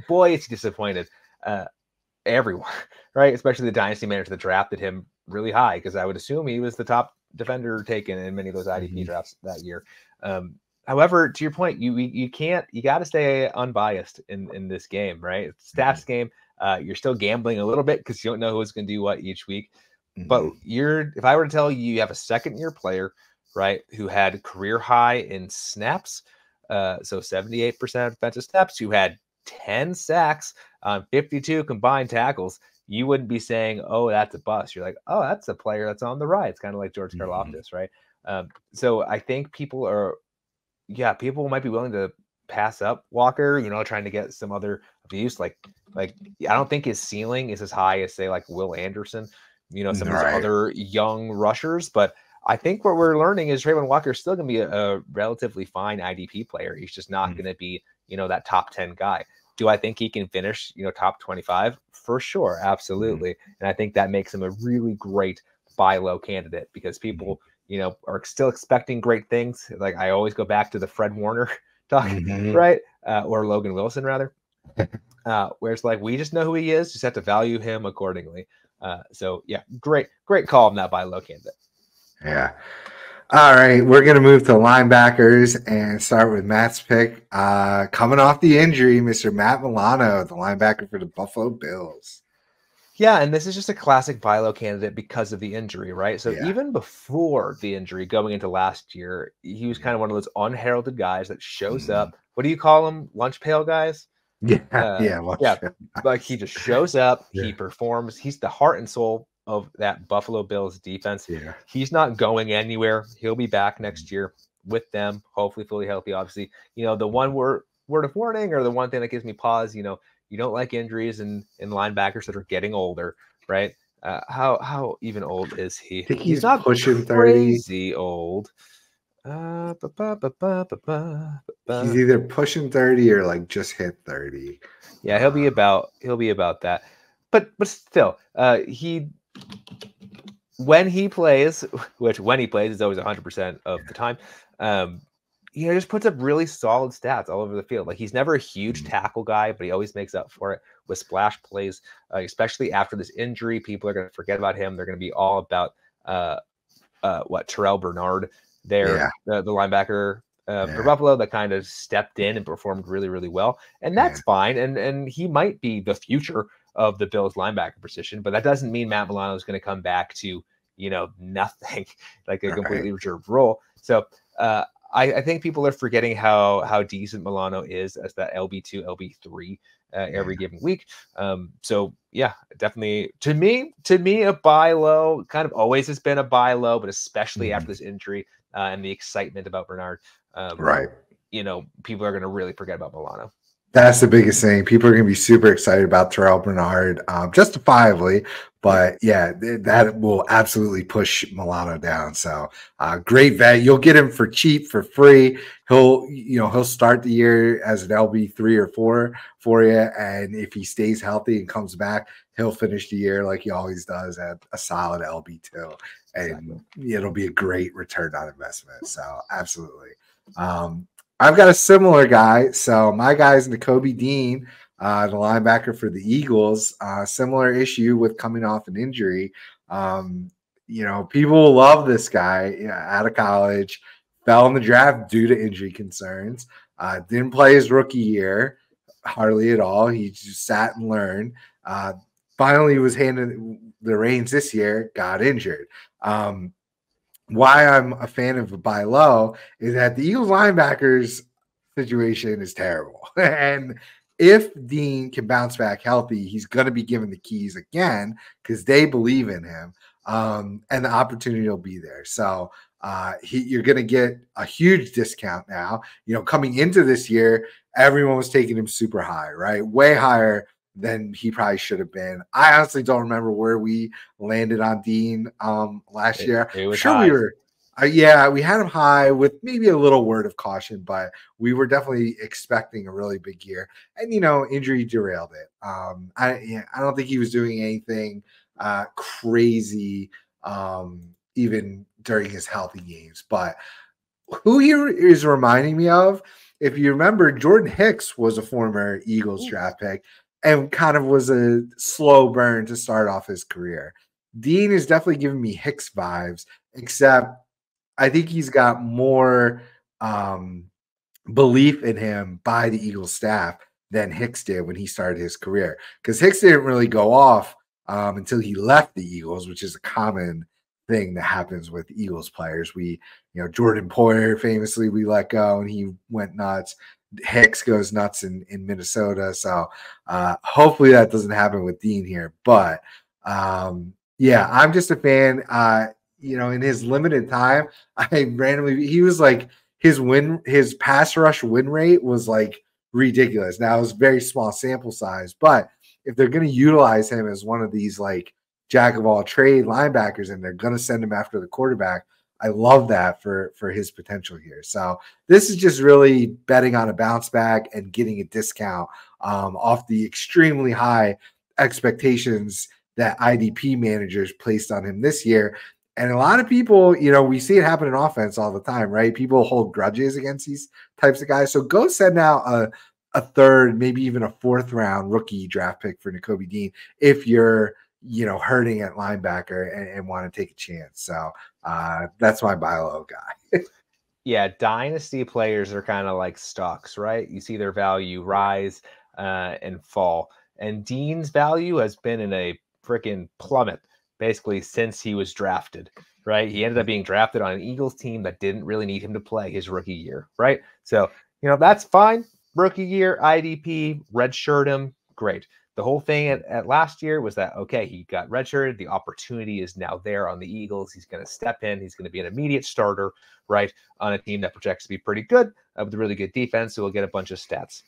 Boy, is he disappointed. Everyone, right? Especially the dynasty manager that drafted him really high, because I would assume he was the top defender taken in many of those IDP drafts that year. However, to your point, you got to stay unbiased in this game, right? It's a stats game. You're still gambling a little bit because you don't know who's going to do what each week. But if I were to tell you have a second-year player, right, who had career high in snaps, so 78% of defensive snaps, who had 10 sacks on 52 combined tackles, you wouldn't be saying, oh, that's a bust. You're like, oh, that's a player that's on the rise. It's kind of like George Karlaftis, right? So I think people might be willing to pass up Walker, trying to get some other abuse. Like I don't think his ceiling is as high as, say, like Will Anderson, some of these other young rushers. But I think what we're learning is Trayvon Walker is still going to be a relatively fine IDP player. He's just not going to be, that top 10 guy. Do I think he can finish, top 25? For sure. Absolutely. And I think that makes him a really great buy low candidate, because people, are still expecting great things. Like, I always go back to the Fred Warner talk, right? Or Logan Wilson, rather. Where it's like, we just know who he is, just have to value him accordingly. So yeah, great call on that buy low candidate. Yeah. All right, we're going to move to linebackers and start with Matt's pick. Coming off the injury, Mr. Matt Milano, the linebacker for the Buffalo Bills. Yeah, and this is just a classic buy low candidate because of the injury, right? So even before the injury, going into last year, he was kind of one of those unheralded guys that shows up. What do you call them? Lunch pail guys? Like, he just shows up, he performs. He's the heart and soul of that Buffalo Bills defense. He's not going anywhere. He'll be back next year with them, hopefully fully healthy. Obviously, the one word of warning, or the one thing that gives me pause, you don't like injuries in linebackers that are getting older, right? How even old is he? He's not pushing 30. Crazy old. He's either pushing 30 or like just hit 30. Yeah, he'll be about that. But still, when he plays is always 100% of the time, just puts up really solid stats all over the field. Like, he's never a huge tackle guy, but he always makes up for it with splash plays, especially after this injury. People are going to forget about him. They're going to be all about Terrell Bernard there, the linebacker for Buffalo, that kind of stepped in and performed really, really well. And that's fine. And he might be the future of the Bills linebacker position, but that doesn't mean Matt Milano is going to come back to, nothing, like a completely reserved role. So I think people are forgetting how decent Milano is as that LB2, LB3 every given week. So yeah, definitely to me, a buy low. Kind of always has been a buy low, but especially after this injury and the excitement about Bernard, people are going to really forget about Milano. That's the biggest thing. People are going to be super excited about Terrell Bernard, justifiably, but that will absolutely push Milano down. So great vet. You'll get him for cheap, for free. He'll start the year as an LB3 or 4 for you. And if he stays healthy and comes back, he'll finish the year like he always does at a solid LB2. And it'll be a great return on investment. So absolutely. I've got a similar guy. So my guy is Niobe Dean, the linebacker for the Eagles. Similar issue with coming off an injury. People love this guy out of college. Fell in the draft due to injury concerns. Didn't play his rookie year hardly at all. He just sat and learned. Finally was handed the reins this year. Got injured. Why I'm a fan of a buy low is that the Eagles linebackers situation is terrible. And if Dean can bounce back healthy, he's going to be given the keys again because they believe in him. And the opportunity will be there. So you're going to get a huge discount now. Coming into this year, everyone was taking him super high, right? Way higher than he probably should have been. I honestly don't remember where we landed on Dean last year. It was high. Yeah, we had him high with maybe a little word of caution, but we were definitely expecting a really big year. And injury derailed it. I don't think he was doing anything crazy, even during his healthy games. But who he is reminding me of, if you remember, Jordan Hicks was a former Eagles draft pick and kind of was a slow burn to start off his career. Dean is definitely giving me Hicks vibes, except I think he's got more belief in him by the Eagles staff than Hicks did when he started his career. Because Hicks didn't really go off until he left the Eagles, which is a common thing that happens with Eagles players. Jordan Poyer famously, we let go and he went nuts. Hicks goes nuts in Minnesota. So hopefully that doesn't happen with Dean here. But yeah, I'm just a fan. In his limited time, he was like, his pass rush win rate was like ridiculous. Now it was very small sample size, but if they're going to utilize him as one of these like jack of all trade linebackers and they're going to send him after the quarterback, I love that for his potential here. So this is just really betting on a bounce back and getting a discount off the extremely high expectations that IDP managers placed on him this year. And a lot of people, we see it happen in offense all the time, right? People hold grudges against these types of guys. So go send out a third, maybe even a fourth round rookie draft pick for Niobe Dean if you're, hurting at linebacker and want to take a chance. So that's my buy low guy. Yeah, dynasty players are kind of like stocks, right? You see their value rise and fall. And Dean's value has been in a freaking plummet basically since he was drafted, right? He ended up being drafted on an Eagles team that didn't really need him to play his rookie year, right? So, that's fine. Rookie year, IDP, redshirt him, great. The whole thing at last year was that, okay, he got redshirted. The opportunity is now there on the Eagles. He's going to step in. He's going to be an immediate starter, right, on a team that projects to be pretty good with a really good defense. So we'll get a bunch of stats.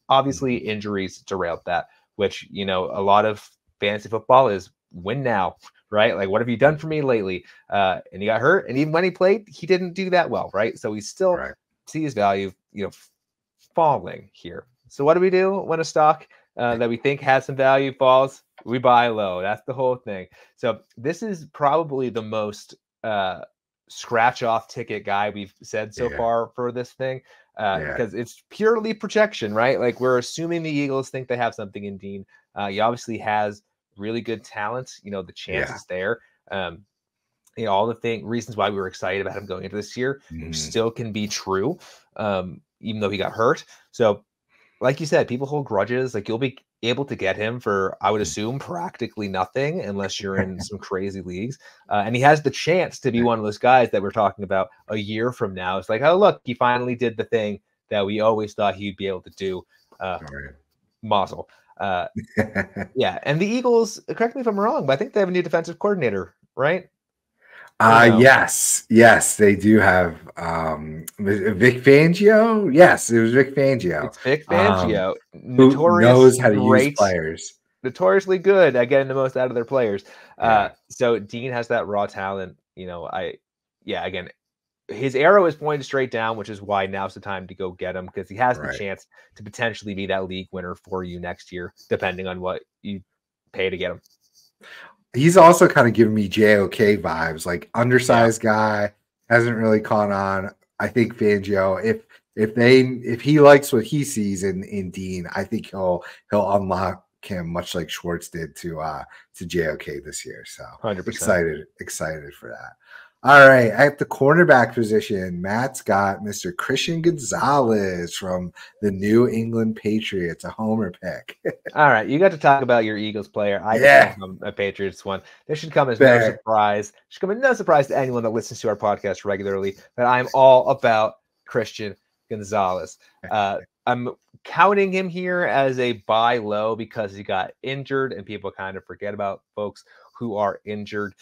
Obviously, injuries derailed that, which, a lot of fantasy football is win now, right? Like, what have you done for me lately? And he got hurt. And even when he played, he didn't do that well, right? So we still see his value, falling here. So what do we do when a stock that we think has some value falls? We buy low. That's the whole thing. So this is probably the most scratch off ticket guy we've said so far for this thing because it's purely projection, right? Like, we're assuming the Eagles think they have something in Dean. He obviously has really good talent. The chance is there. All the reasons why we were excited about him going into this year still can be true, even though he got hurt. So, like you said, people hold grudges. Like, you'll be able to get him for, I would assume, practically nothing unless you're in some crazy leagues. And he has the chance to be one of those guys that we're talking about a year from now. It's like, oh, look, he finally did the thing that we always thought he'd be able to do. Mazel. Yeah. And the Eagles, correct me if I'm wrong, but I think they have a new defensive coordinator, right? Yes, they do have Vic Fangio. Yes, it was Vic Fangio. It's Vic Fangio, who knows how to use players. Notoriously good at getting the most out of their players. So Dean has that raw talent. Again, his arrow is pointed straight down, which is why now's the time to go get him, because he has the chance to potentially be that league winner for you next year, depending on what you pay to get him. He's also kind of giving me JOK vibes, like undersized guy, hasn't really caught on. I think Fangio, if he likes what he sees in Dean, I think he'll unlock him much like Schwartz did to JOK this year. So 100%. excited for that. All right, at the cornerback position, Matt's got Mr. Christian Gonzalez from the New England Patriots, a homer pick. All right, you got to talk about your Eagles player. I'm a Patriots one. This should come as no surprise. Should come as no surprise to anyone that listens to our podcast regularly that I'm all about Christian Gonzalez. I'm counting him here as a buy low because he got injured, and people kind of forget about folks who are injured.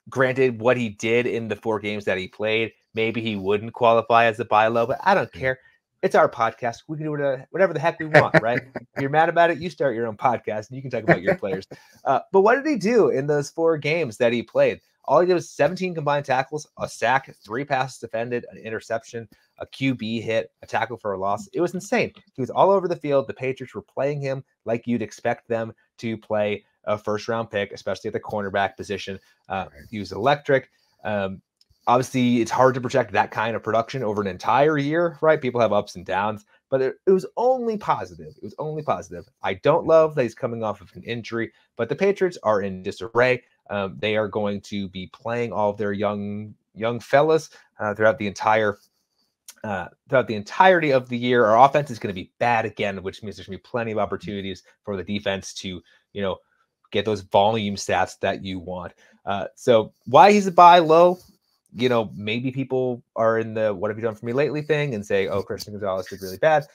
Granted, what he did in the 4 games that he played, maybe he wouldn't qualify as a buy low, but I don't care. It's our podcast. We can do whatever the heck we want, right? If you're mad about it, you start your own podcast and you can talk about your players. But what did he do in those 4 games that he played? All he did was 17 combined tackles, a sack, 3 passes defended, an interception, a QB hit, a tackle for a loss. It was insane. He was all over the field. The Patriots were playing him like you'd expect them to play a first-round pick, especially at the cornerback position. He was electric. Obviously, it's hard to project that kind of production over an entire year, right? People have ups and downs, but it was only positive. It was only positive. I don't love that he's coming off of an injury, but the Patriots are in disarray. They are going to be playing all of their young fellas throughout the entirety of the year. Our offense is going to be bad again, which means there's going to be plenty of opportunities for the defense to, get those volume stats that you want. So why he's a buy low? Maybe people are in the "what have you done for me lately" thing and say, "Oh, Christian Gonzalez did really bad.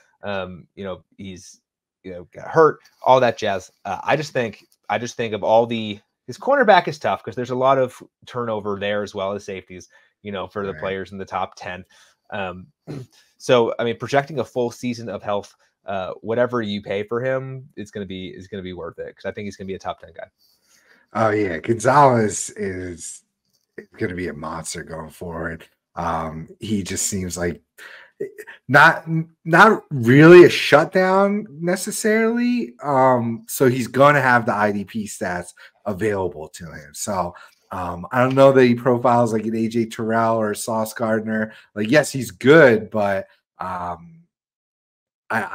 He's got hurt, all that jazz." I just think of all his cornerback is tough because there's a lot of turnover there as well as safeties, for the players in the top 10. So I mean, projecting a full season of health, whatever you pay for him, is going to be worth it because I think he's going to be a top 10 guy. Oh yeah, Gonzalez is going to be a monster going forward. He just seems like not really a shutdown necessarily. So he's going to have the IDP stats available to him. So I don't know that he profiles like an AJ Terrell or Sauce Gardner. Like, yes, he's good, but I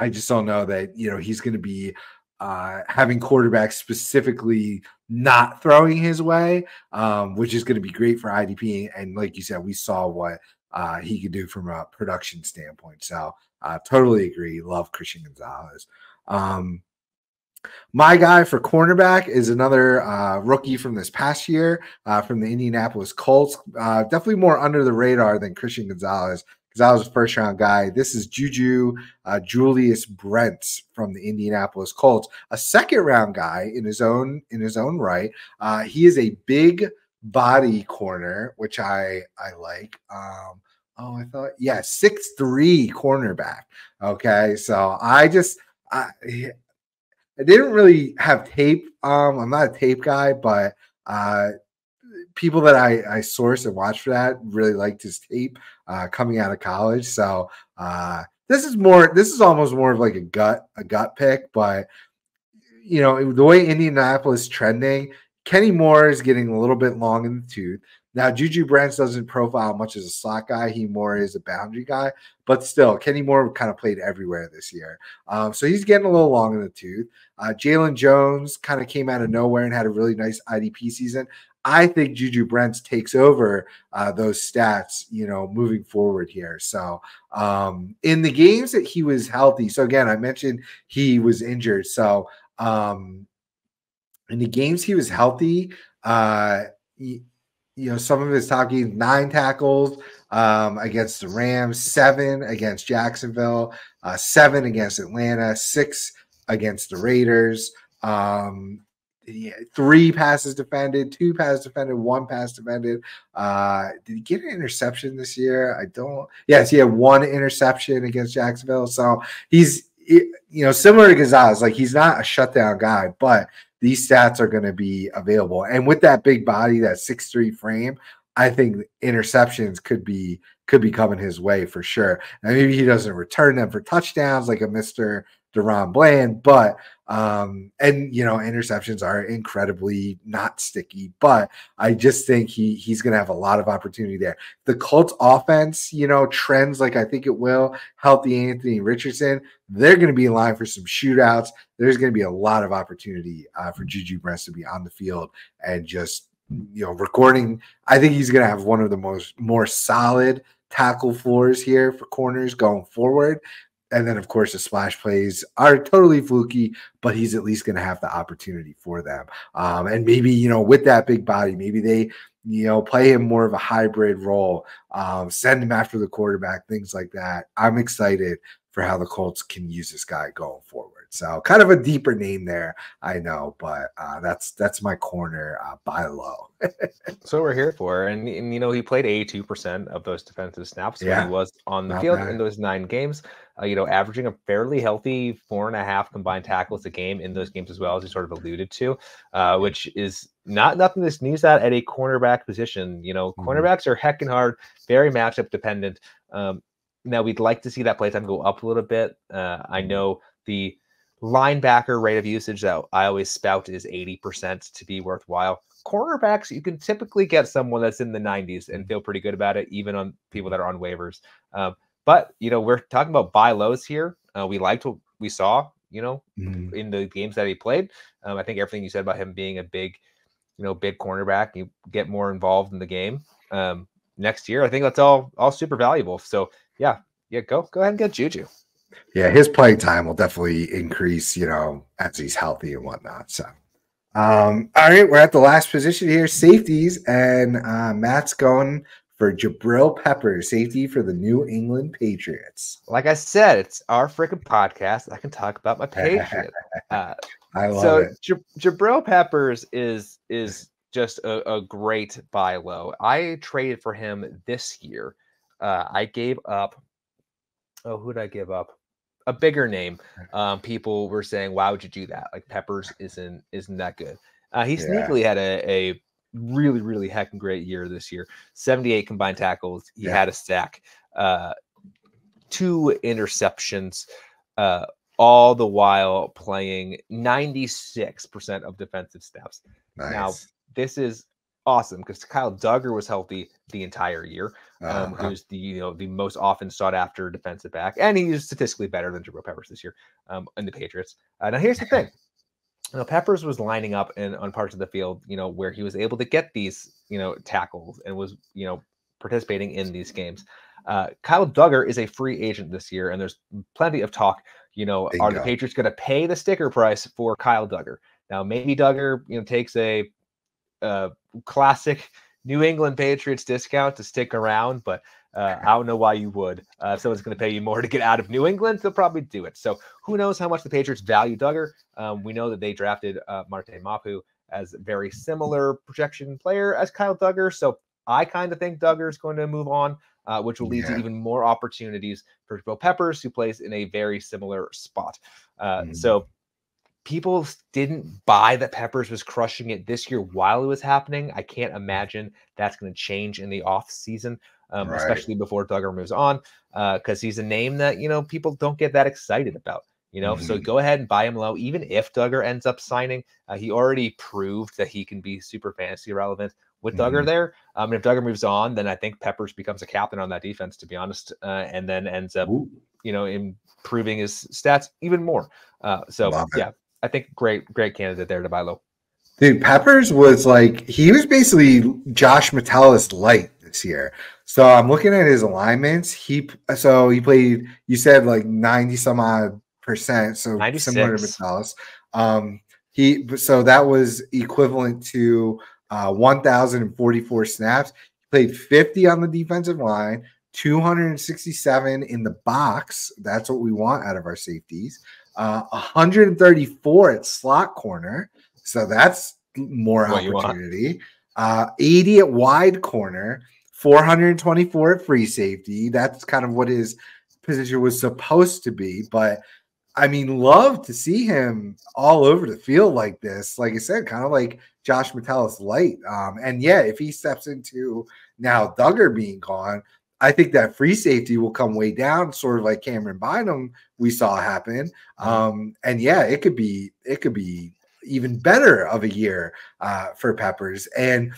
just don't know that he's going to be having quarterbacks specifically not throwing his way, which is going to be great for IDP. And like you said, we saw what he could do from a production standpoint. So totally agree. Love Christian Gonzalez. My guy for cornerback is another rookie from this past year from the Indianapolis Colts. Definitely more under the radar than Christian Gonzalez. Gonzalez, a first-round guy. This is Julius Brent from the Indianapolis Colts, a second-round guy in his own right. He is a big body corner, which I like. 6'3" cornerback. Okay, so I didn't really have tape. I'm not a tape guy, but people that I source and watch for that really liked his tape coming out of college. So this is almost more of like a gut pick, but the way Indianapolis is trending, Kenny Moore is getting a little bit long in the tooth. Now, Juju Brent doesn't profile much as a slot guy. He more is a boundary guy, but still, Kenny Moore kind of played everywhere this year. So he's getting a little long in the tooth. Jalen Jones kind of came out of nowhere and had a really nice IDP season. I think Juju Brent takes over those stats, moving forward here. So in the games that he was healthy, so again, I mentioned he was injured. So in the games he was healthy, some of his top games, 9 tackles against the Rams, 7 against Jacksonville, 7 against Atlanta, 6 against the Raiders, 3 passes defended, 2 passes defended, 1 pass defended. Did he get an interception this year? I don't. Yes, he had 1 interception against Jacksonville. So he's, similar to Gonzalez, like he's not a shutdown guy, but these stats are going to be available. And with that big body, that 6'3" frame, I think interceptions could be coming his way for sure. Now, maybe he doesn't return them for touchdowns like a Mr. Deron Bland, but interceptions are incredibly not sticky, but I just think he's going to have a lot of opportunity there. The Colts offense, trends like I think it will, healthy Anthony Richardson, they're going to be in line for some shootouts. There's going to be a lot of opportunity for Juju Brent to be on the field and just, recording. I think he's going to have one of the more solid tackle floors here for corners going forward. And then, of course, the splash plays are totally fluky, but he's at least going to have the opportunity for them. And maybe, with that big body, maybe they, play him more of a hybrid role, send him after the quarterback, things like that. I'm excited for how the Colts can use this guy going forward. So kind of a deeper name there, I know, but that's my corner, buy low. So we're here for, and you know, he played 82% of those defensive snaps when he was on the field in those 9 games. You know, averaging a fairly healthy 4.5 combined tackles a game in those games as well, as he sort of alluded to, which is nothing to sneeze at a cornerback position. You know, cornerbacks are heckin' hard, very matchup dependent. Now we'd like to see that playtime go up a little bit. I know the linebacker rate of usage that I always spout is 80% to be worthwhile. Cornerbacks, you can typically get someone that's in the 90s and feel pretty good about it, even on people that are on waivers. But, you know, we're talking about buy lows here. We liked what we saw, you know, in the games that he played. I think everything you said about him being a big, you know, big cornerback, you get more involved in the game next year. I think that's all super valuable. So, yeah, go ahead and get Juju. Yeah, his playing time will definitely increase, you know, as he's healthy and whatnot. So, all right, we're at the last position here, safeties, and Matt's going for Jabril Peppers, safety for the New England Patriots. Like I said, it's our freaking podcast. I can talk about my Patriot. I love it. Jabril Peppers is just a great buy low. I traded for him this year. I gave up. Oh, who did I give up? A bigger name. People were saying, "Why would you do that? Like Peppers isn't that good." He sneakily had a really, really heckin' great year this year. 78 combined tackles. He had a sack, 2 interceptions, all the while playing 96% of defensive snaps. Nice. Now, this is awesome because Kyle Duggar was healthy the entire year, who's the most often sought after defensive back, and he's statistically better than Jabril Peppers this year in the Patriots. Now here's the thing. You know, Peppers was lining up on parts of the field, you know, where he was able to get these, you know, tackles and was, you know, participating in these games. Kyle Duggar is a free agent this year, and there's plenty of talk, you know, are the Patriots going to pay the sticker price for Kyle Duggar? Now, maybe Duggar, you know, takes a classic New England Patriots discount to stick around, but I don't know why you would. If someone's going to pay you more to get out of New England, they'll probably do it. So who knows how much the Patriots value Duggar? We know that they drafted Marte Mapu as a very similar projection player as Kyle Duggar. So I kind of think Duggar is going to move on, which will lead to even more opportunities for Bill Peppers, who plays in a very similar spot. So people didn't buy that Peppers was crushing it this year while it was happening. I can't imagine that's going to change in the off season, especially before Duggar moves on, because he's a name that, you know, people don't get that excited about, you know. So go ahead and buy him low. Even if Duggar ends up signing, he already proved that he can be super fantasy relevant with Duggar there. And if Duggar moves on, then I think Peppers becomes a captain on that defense, to be honest, and then ends up, you know, improving his stats even more. Yeah. I think great candidate there to buy low. Dude, Peppers was like, he was basically Josh Metellus light this year. So I'm looking at his alignments. He played, you said like 90 some odd %. So 96. Similar to Metellus. So that was equivalent to 1,044 snaps. He played 50 on the defensive line, 267 in the box. That's what we want out of our safeties. 134 at slot corner, so that's more opportunity. 80 at wide corner, 424 at free safety. That's kind of what his position was supposed to be. But I mean, love to see him all over the field like this. Like I said, kind of like Josh Metellus light. And yeah, if he steps into now Duggar being gone, I think that free safety will come way down, sort of like Cameron Bynum we saw happen. And yeah, it could be even better of a year for Peppers. And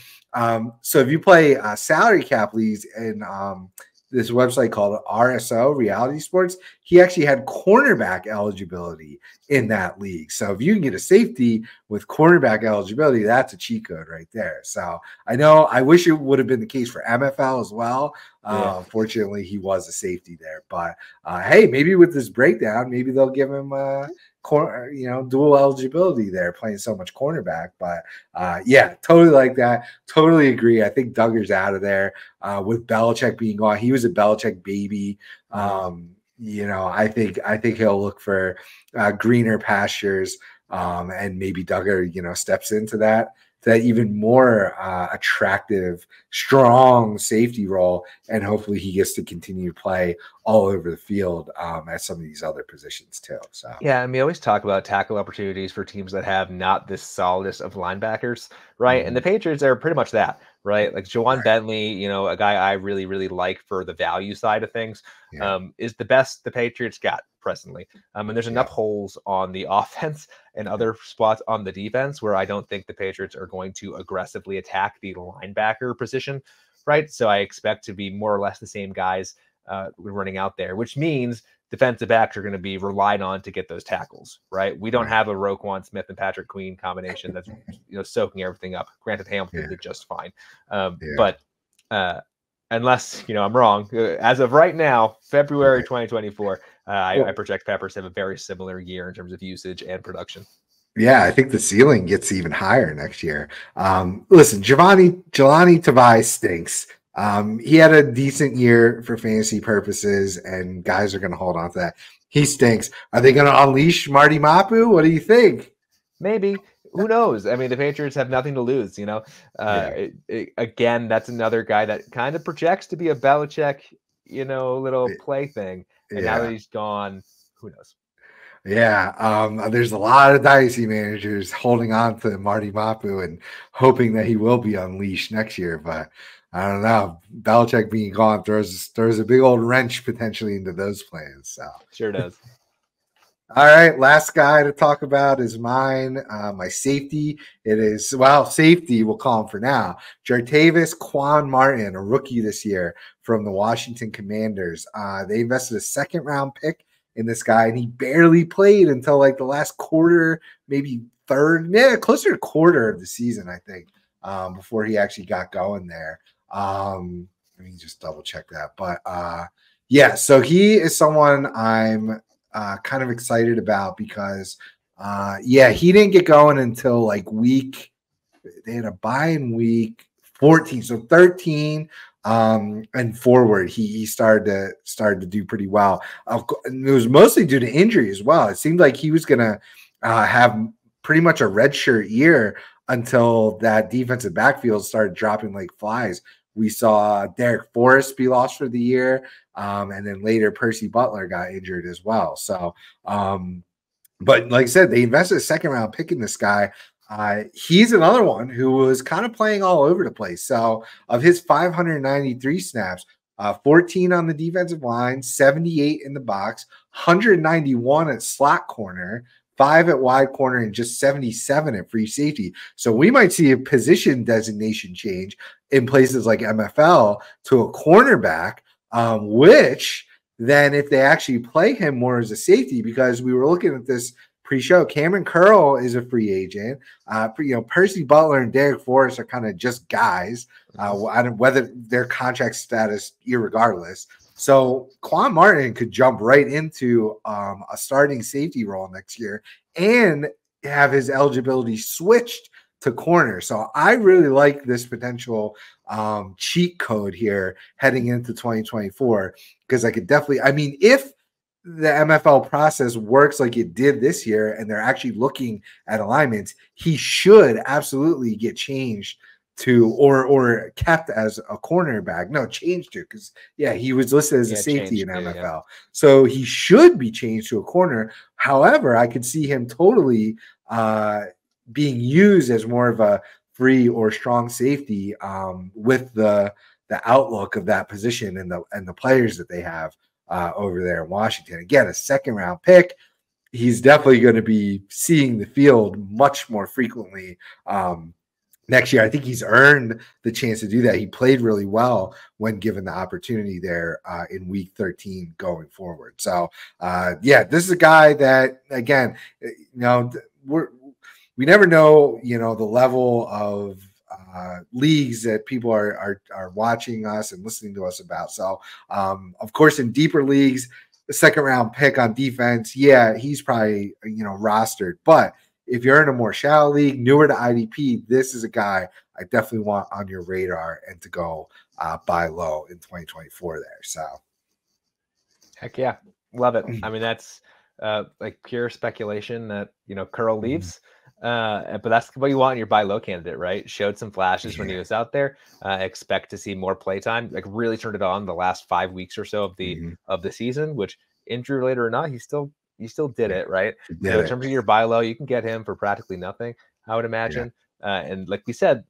so if you play salary cap leagues and this website called RSO Reality Sports, he actually had cornerback eligibility in that league. So if you can get a safety with cornerback eligibility, that's a cheat code right there. So I wish it would have been the case for MFL as well. Unfortunately, he was a safety there. But hey, maybe with this breakdown, maybe they'll give him dual eligibility there, playing so much cornerback. But yeah, totally like that. Totally agree. I think Duggar's out of there with Belichick being gone. He was a Belichick baby. I think he'll look for greener pastures, and maybe Duggar, steps into that even more attractive, strong safety role, and hopefully he gets to continue to play all over the field at some of these other positions too. So yeah, and we always talk about tackle opportunities for teams that have not this solidest of linebackers, right? And the Patriots are pretty much that, right? Like Jawan Bentley, a guy I really, really like for the value side of things, is the best the Patriots got presently. And there's enough holes on the offense and other spots on the defense where I don't think the Patriots are going to aggressively attack the linebacker position, right? So I expect to be more or less the same guys running out there, which means defensive backs are going to be relied on to get those tackles, right? We don't have a Roquan Smith and Patrick Queen combination that's soaking everything up. Granted, Hamilton did just fine, but unless I'm wrong, as of right now, February 2024, I project Peppers have a very similar year in terms of usage and production. Yeah, I think the ceiling gets even higher next year. Listen, Jelani Tavai stinks. He had a decent year for fantasy purposes, and guys are going to hold on to that. He stinks. Are they going to unleash Marty Mapu? What do you think? Maybe. Who knows? I mean, the Patriots have nothing to lose, Again, that's another guy that kind of projects to be a Belichick, little play thing. And now that he's gone, who knows? Yeah, there's a lot of dynasty managers holding on to Marty Mapu and hoping that he will be unleashed next year, but I don't know. Belichick being gone throws a big old wrench potentially into those plans. So sure does. All right, last guy to talk about is mine. My safety. It is safety. We'll call him for now. Jartavis Quan Martin, a rookie this year from the Washington Commanders. They invested a second-round pick in this guy, and he barely played until like the last quarter, maybe third, closer to quarter of the season, I think, before he actually got going there. Let me just double check that. But so he is someone I'm kind of excited about because he didn't get going until like they had a bye in week 14, so 13 and forward he started to do pretty well. It was mostly due to injury as well. It seemed like he was gonna have pretty much a redshirt year until that defensive backfield started dropping like flies. We saw Derek Forrest be lost for the year, and then later Percy Butler got injured as well. So, but like I said, they invested a second-round pick in this guy. He's another one who was kind of playing all over the place. So, of his 593 snaps, 14 on the defensive line, 78 in the box, 191 at slot corner, 5 at wide corner, and just 77 at free safety. So we might see a position designation change in places like MFL to a cornerback, which then if they actually play him more as a safety, because we were looking at this pre-show, Cameron Curl is a free agent. Percy Butler and Derek Forrest are kind of just guys, whether their contract status irregardless. So Quan Martin could jump right into a starting safety role next year and have his eligibility switched to corner. So I really like this potential cheat code here heading into 2024, because I could definitely, if the MFL process works like it did this year and they're actually looking at alignments, he should absolutely get changed to or kept as a cornerback. No, changed to, because he was listed as a safety in MFL. So he should be changed to a corner. However, I could see him totally being used as more of a free or strong safety with the outlook of that position and the players that they have over there in Washington. Again, a second-round pick. He's definitely going to be seeing the field much more frequently next year. I think he's earned the chance to do that. He played really well when given the opportunity there in week 13 going forward. So, this is a guy that, again, we never know, the level of leagues that people are watching us and listening to us about. So, of course, in deeper leagues, the second-round pick on defense, he's probably, rostered. But if you're in a more shallow league, newer to IDP, this is a guy I definitely want on your radar and to go buy low in 2024 there. So, Heck yeah, love it. I mean, that's like pure speculation that Curl leaves. But that's what you want in your buy low candidate, right? Showed some flashes when he was out there. Expect to see more playtime. Like really turned it on the last 5 weeks or so of the season, which injury related or not, he still did it, right? So in terms of your buy low, you can get him for practically nothing, I would imagine. And like we said,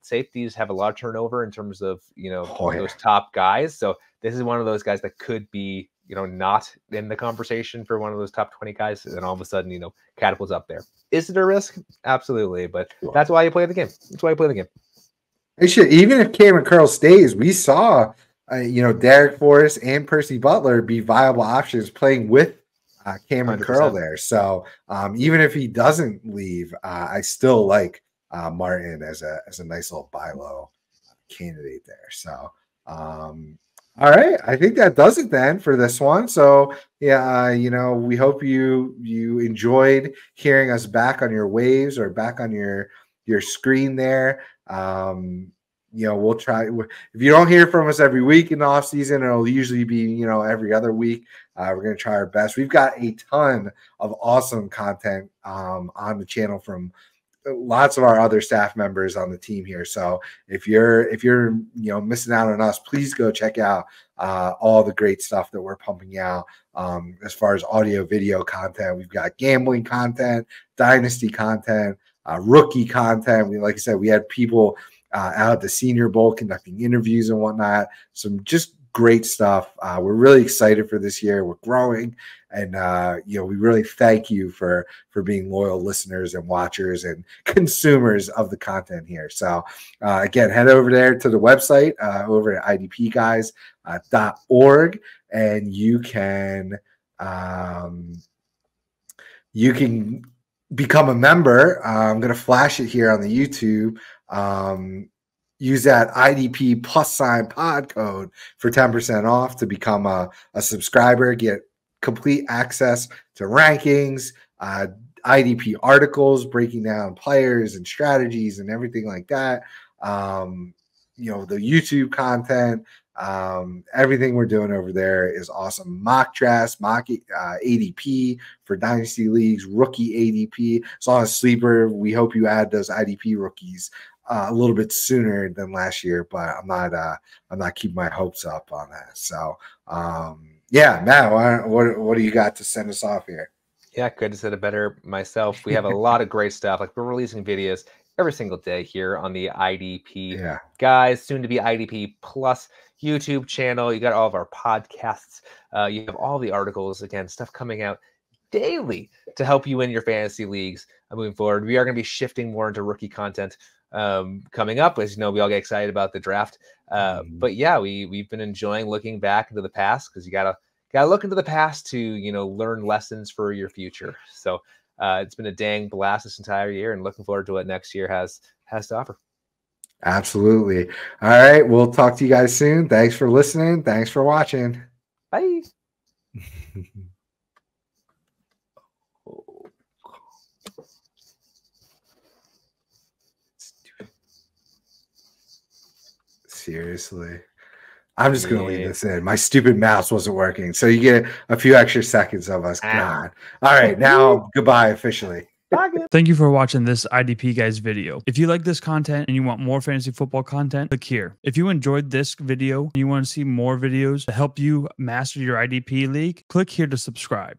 safeties have a lot of turnover in terms of those top guys. So this is one of those guys that could be not in the conversation for one of those top 20 guys, and all of a sudden catapults up there. Is it a risk? Absolutely, but that's why you play the game. That's why you play the game. Hey, shit, even if Cameron Curl stays, we saw Derek Forrest and Percy Butler be viable options playing with Cameron 100%. Curl there. So even if he doesn't leave, I still like Martin as a nice little buy low candidate there. So all right, I think that does it then for this one. So yeah, we hope you enjoyed hearing us back on your waves or back on your screen there. We'll try. If you don't hear from us every week in the off season, it'll usually be every other week. We're gonna try our best. We've got a ton of awesome content on the channel from lots of our other staff members on the team here. So if you're missing out on us, please go check out all the great stuff that we're pumping out as far as audio, video content. We've got gambling content, dynasty content, rookie content. Like I said, we had people out at the Senior Bowl conducting interviews and whatnot. Some just great stuff. We're really excited for this year. We're growing, and we really thank you for being loyal listeners and watchers and consumers of the content here. So again, head over there to the website over at idpguys.org, and you can become a member. I'm going to flash it here on the YouTube. Use that IDP plus pod code for 10% off to become a subscriber, get complete access to rankings, IDP articles, breaking down players and strategies and everything like that. The YouTube content, everything we're doing over there is awesome. Mock drafts, mock ADP for dynasty leagues, rookie ADP. As long as sleeper, we hope you add those IDP rookies a little bit sooner than last year, but I'm not keeping my hopes up on that. So yeah, Matt, what do you got to send us off here? Yeah, couldn't have said it better myself. We have a lot of great stuff. Like, we're releasing videos every single day here on the IDP guys, soon to be IDP Plus YouTube channel. You got all of our podcasts. You have all the articles, again, stuff coming out daily to help you in your fantasy leagues moving forward. We are going to be shifting more into rookie content coming up. As you know, we all get excited about the draft. But yeah, we've been enjoying looking back into the past, because you gotta look into the past to learn lessons for your future. So it's been a dang blast this entire year, and looking forward to what next year has to offer. Absolutely. All right, we'll talk to you guys soon. Thanks for listening. Thanks for watching. Bye. Seriously, I'm just gonna leave this in. My stupid mouse wasn't working, so you get a few extra seconds of us. God. All right, now goodbye officially. Thank you for watching this IDP guys video. If you like this content and you want more fantasy football content, click here. If you enjoyed this video and you want to see more videos to help you master your IDP league, click here to subscribe.